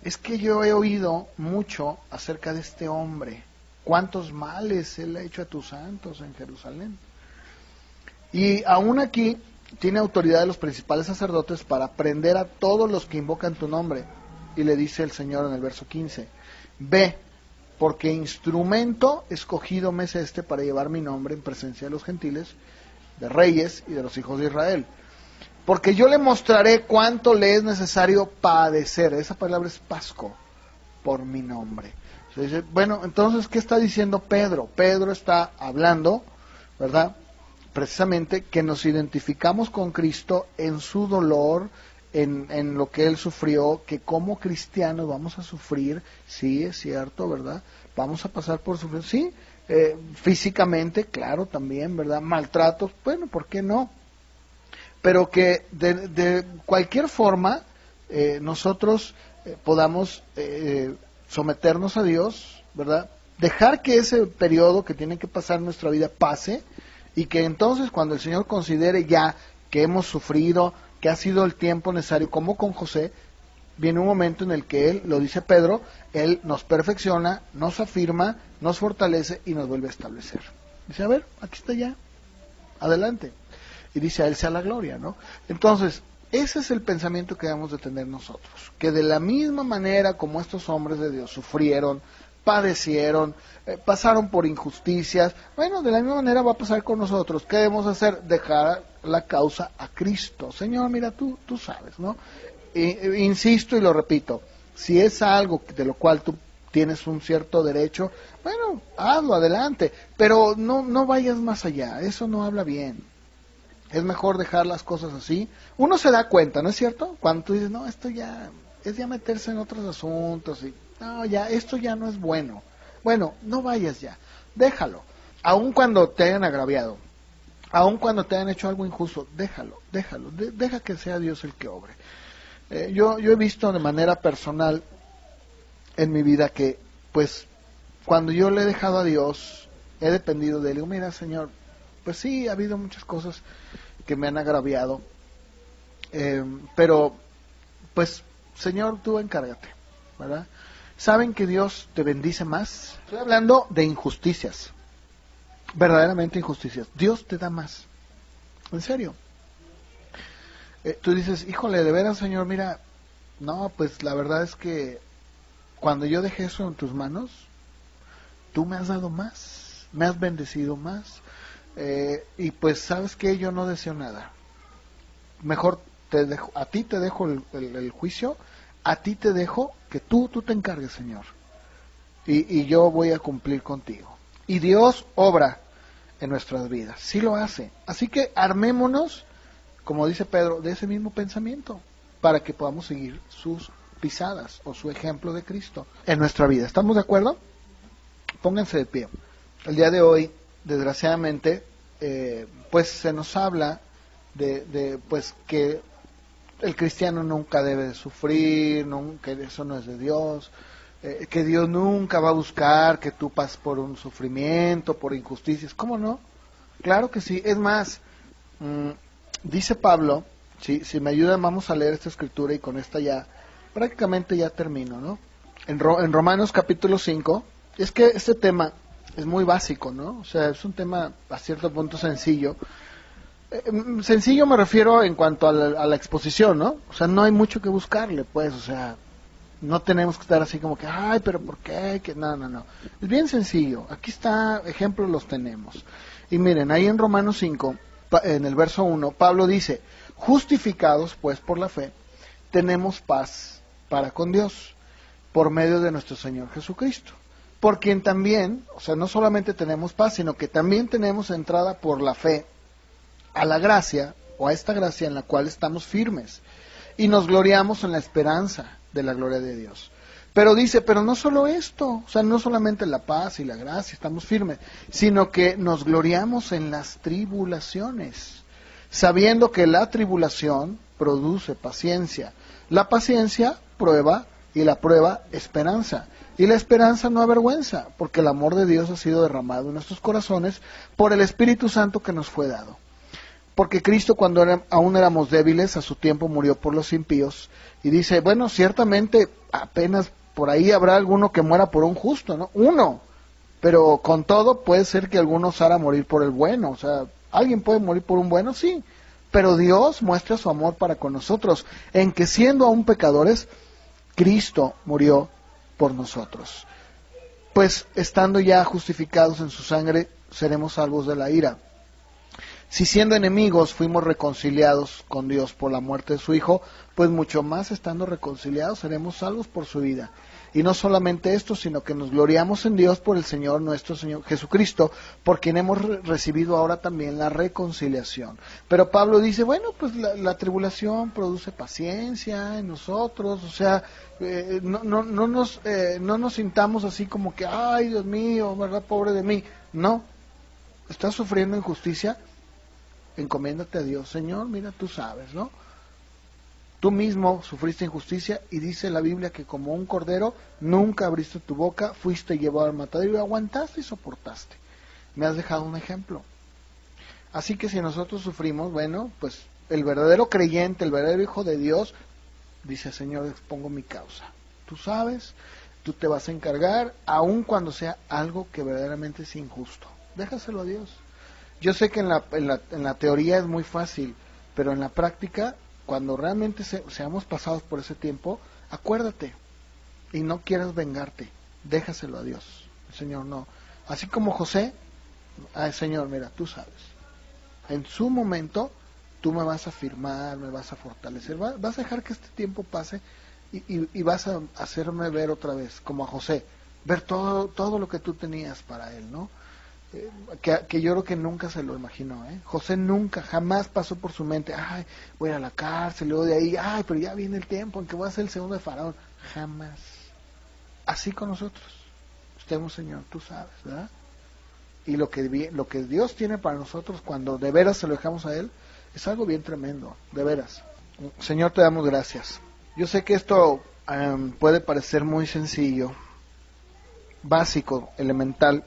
es que yo he oído mucho acerca de este hombre, cuántos males él ha hecho a tus santos en Jerusalén. Y aún aquí tiene autoridad de los principales sacerdotes para prender a todos los que invocan tu nombre. Y le dice el Señor en el verso 15, ve, porque instrumento escogido me es este para llevar mi nombre en presencia de los gentiles, de reyes y de los hijos de Israel. Porque yo le mostraré cuánto le es necesario padecer. Esa palabra es pasco, por mi nombre. Se dice, bueno, entonces, ¿qué está diciendo Pedro? Pedro está hablando, ¿verdad? Precisamente que nos identificamos con Cristo en su dolor, en lo que Él sufrió, que como cristianos vamos a sufrir, sí, es cierto, ¿verdad? Vamos a pasar por sufrir, sí, físicamente, claro, también, ¿verdad? Maltratos, bueno, ¿por qué no? Pero que de cualquier forma nosotros podamos someternos a Dios, ¿verdad? Dejar que ese periodo que tiene que pasar en nuestra vida pase, y que entonces cuando el Señor considere ya que hemos sufrido, que ha sido el tiempo necesario, como con José, viene un momento en el que Él, lo dice Pedro, Él nos perfecciona, nos afirma, nos fortalece y nos vuelve a establecer. Dice, a ver, aquí está ya, adelante. Y dice, a Él sea la gloria, ¿no? Entonces, ese es el pensamiento que debemos de tener nosotros, que de la misma manera como estos hombres de Dios sufrieron, padecieron, pasaron por injusticias, bueno, de la misma manera va a pasar con nosotros. ¿Qué debemos hacer? Dejar la causa a Cristo. Señor, mira, tú sabes, ¿no? Insisto y lo repito, si es algo de lo cual tú tienes un cierto derecho, bueno, hazlo, adelante, pero no vayas más allá, eso no habla bien. Es mejor dejar las cosas así. Uno se da cuenta, ¿no es cierto? Cuando tú dices, no, esto ya es ya meterse en otros asuntos y no, ya, esto ya no es bueno. Bueno, no vayas ya, déjalo. Aun cuando te hayan agraviado, aun cuando te hayan hecho algo injusto, déjalo, deja que sea Dios el que obre. Yo he visto de manera personal en mi vida que, pues, cuando yo le he dejado a Dios, he dependido de Él. Digo, mira, Señor, pues sí, ha habido muchas cosas que me han agraviado, pero, pues, Señor, tú encárgate, ¿verdad? ¿Saben que Dios te bendice más? Estoy hablando de injusticias, verdaderamente injusticias. Dios te da más, en serio. Tú dices, híjole, de veras, Señor, mira, no, pues la verdad es que cuando yo dejé eso en tus manos, tú me has dado más, me has bendecido más. y pues, ¿sabes qué? Yo no deseo nada. Mejor a ti te dejo el juicio, a ti te dejo que tú te encargues, Señor. Y yo voy a cumplir contigo. Y Dios obra en nuestras vidas, sí lo hace. Así que armémonos, como dice Pedro, de ese mismo pensamiento, para que podamos seguir sus pisadas o su ejemplo de Cristo en nuestra vida. ¿Estamos de acuerdo? Pónganse de pie. El día de hoy, desgraciadamente, pues se nos habla de pues que el cristiano nunca debe de sufrir, que eso no es de Dios, que Dios nunca va a buscar que tú pases por un sufrimiento, por injusticias. ¿Cómo no? Claro que sí. Es más, dice Pablo, si me ayudan, vamos a leer esta escritura y con esta ya, prácticamente ya termino, ¿no? En Romanos capítulo 5, es que este tema es muy básico, ¿no? O sea, es un tema a cierto punto sencillo. Sencillo me refiero en cuanto a la exposición, ¿no? O sea, no hay mucho que buscarle, pues, o sea, no tenemos que estar así como que, ay, pero ¿por qué? Que no. Es bien sencillo. Aquí está, ejemplos los tenemos. Y miren, ahí en Romanos 5, en el verso 1, Pablo dice, justificados pues por la fe, tenemos paz para con Dios, por medio de nuestro Señor Jesucristo. Por quien también, o sea, no solamente tenemos paz, sino que también tenemos entrada por la fe a la gracia, o a esta gracia en la cual estamos firmes, y nos gloriamos en la esperanza de la gloria de Dios. Pero dice, pero no solo esto, o sea, no solamente la paz y la gracia, estamos firmes, sino que nos gloriamos en las tribulaciones, sabiendo que la tribulación produce paciencia, la paciencia prueba, y la prueba esperanza, y la esperanza no avergüenza, porque el amor de Dios ha sido derramado en nuestros corazones por el Espíritu Santo que nos fue dado. Porque Cristo, cuando aún éramos débiles, a su tiempo murió por los impíos. Y dice, bueno, ciertamente apenas por ahí habrá alguno que muera por un justo, ¿no? Uno. Pero con todo puede ser que alguno osara morir por el bueno. O sea, ¿alguien puede morir por un bueno? Sí. Pero Dios muestra su amor para con nosotros, en que siendo aún pecadores, Cristo murió por nosotros. Pues estando ya justificados en su sangre, seremos salvos de la ira. Si siendo enemigos fuimos reconciliados con Dios por la muerte de su Hijo, pues mucho más estando reconciliados seremos salvos por su vida. Y no solamente esto, sino que nos gloriamos en Dios por el Señor nuestro Señor Jesucristo, por quien hemos recibido ahora también la reconciliación. Pero Pablo dice, bueno, pues la tribulación produce paciencia en nosotros, o sea, no nos sintamos así como que, ay, Dios mío, ¿verdad? Pobre de mí. No, estás sufriendo injusticia, encomiéndate a Dios. Señor, mira, tú sabes, ¿no? Tú mismo sufriste injusticia y dice la Biblia que como un cordero nunca abriste tu boca, fuiste llevado al matadero y aguantaste y soportaste. Me has dejado un ejemplo. Así que si nosotros sufrimos, bueno, pues el verdadero creyente, el verdadero hijo de Dios, dice, Señor, expongo mi causa. Tú sabes, tú te vas a encargar, aun cuando sea algo que verdaderamente es injusto. Déjaselo a Dios. Yo sé que en la teoría es muy fácil, pero en la práctica, cuando realmente seamos pasados por ese tiempo, acuérdate y no quieras vengarte, déjaselo a Dios. El Señor no. Así como José, ay Señor, mira, tú sabes, en su momento tú me vas a afirmar, me vas a fortalecer, vas a dejar que este tiempo pase y vas a hacerme ver otra vez, como a José, ver todo lo que tú tenías para él, ¿no? Que yo creo que nunca se lo imaginó, ¿eh? José nunca, jamás pasó por su mente, ay, voy a la cárcel, luego de ahí, ay, pero ya viene el tiempo en que voy a ser el segundo de Faraón. Jamás. Así con nosotros. Estemos, Señor, tú sabes, ¿verdad? Y lo que Dios tiene para nosotros cuando de veras se lo dejamos a Él, es algo bien tremendo, de veras. Señor, te damos gracias. Yo sé que esto puede parecer muy sencillo, básico, elemental,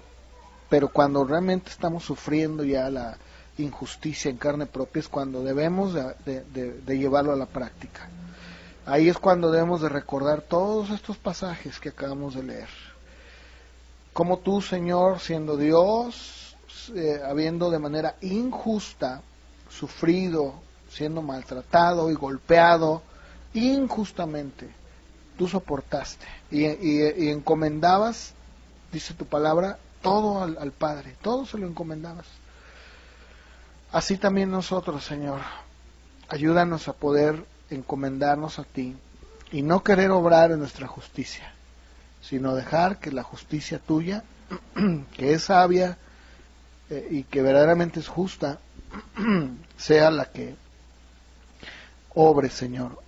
pero cuando realmente estamos sufriendo ya la injusticia en carne propia es cuando debemos de llevarlo a la práctica. Ahí es cuando debemos de recordar todos estos pasajes que acabamos de leer. Como tú, Señor, siendo Dios, habiendo de manera injusta sufrido, siendo maltratado y golpeado injustamente, tú soportaste y encomendabas, dice tu palabra, todo al Padre, todo se lo encomendabas. Así también nosotros, Señor, ayúdanos a poder encomendarnos a ti y no querer obrar en nuestra justicia, sino dejar que la justicia tuya, que es sabia y que verdaderamente es justa, sea la que obre, Señor.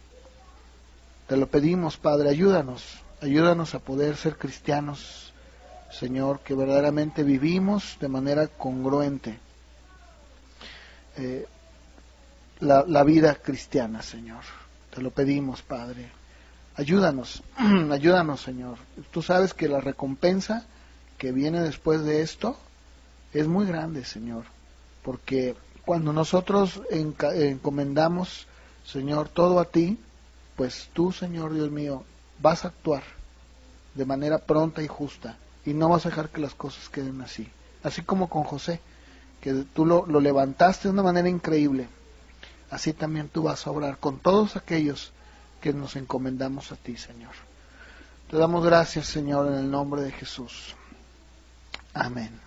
Te lo pedimos, Padre, ayúdanos a poder ser cristianos, Señor, que verdaderamente vivimos de manera congruente la vida cristiana, Señor. Te lo pedimos, Padre. Ayúdanos, ayúdanos, Señor. Tú sabes que la recompensa que viene después de esto es muy grande, Señor, porque cuando nosotros encomendamos, Señor, todo a ti, pues tú, Señor Dios mío, vas a actuar de manera pronta y justa y no vas a dejar que las cosas queden así. Así como con José, que tú lo levantaste de una manera increíble, así también tú vas a obrar con todos aquellos que nos encomendamos a ti, Señor. Te damos gracias, Señor, en el nombre de Jesús. Amén.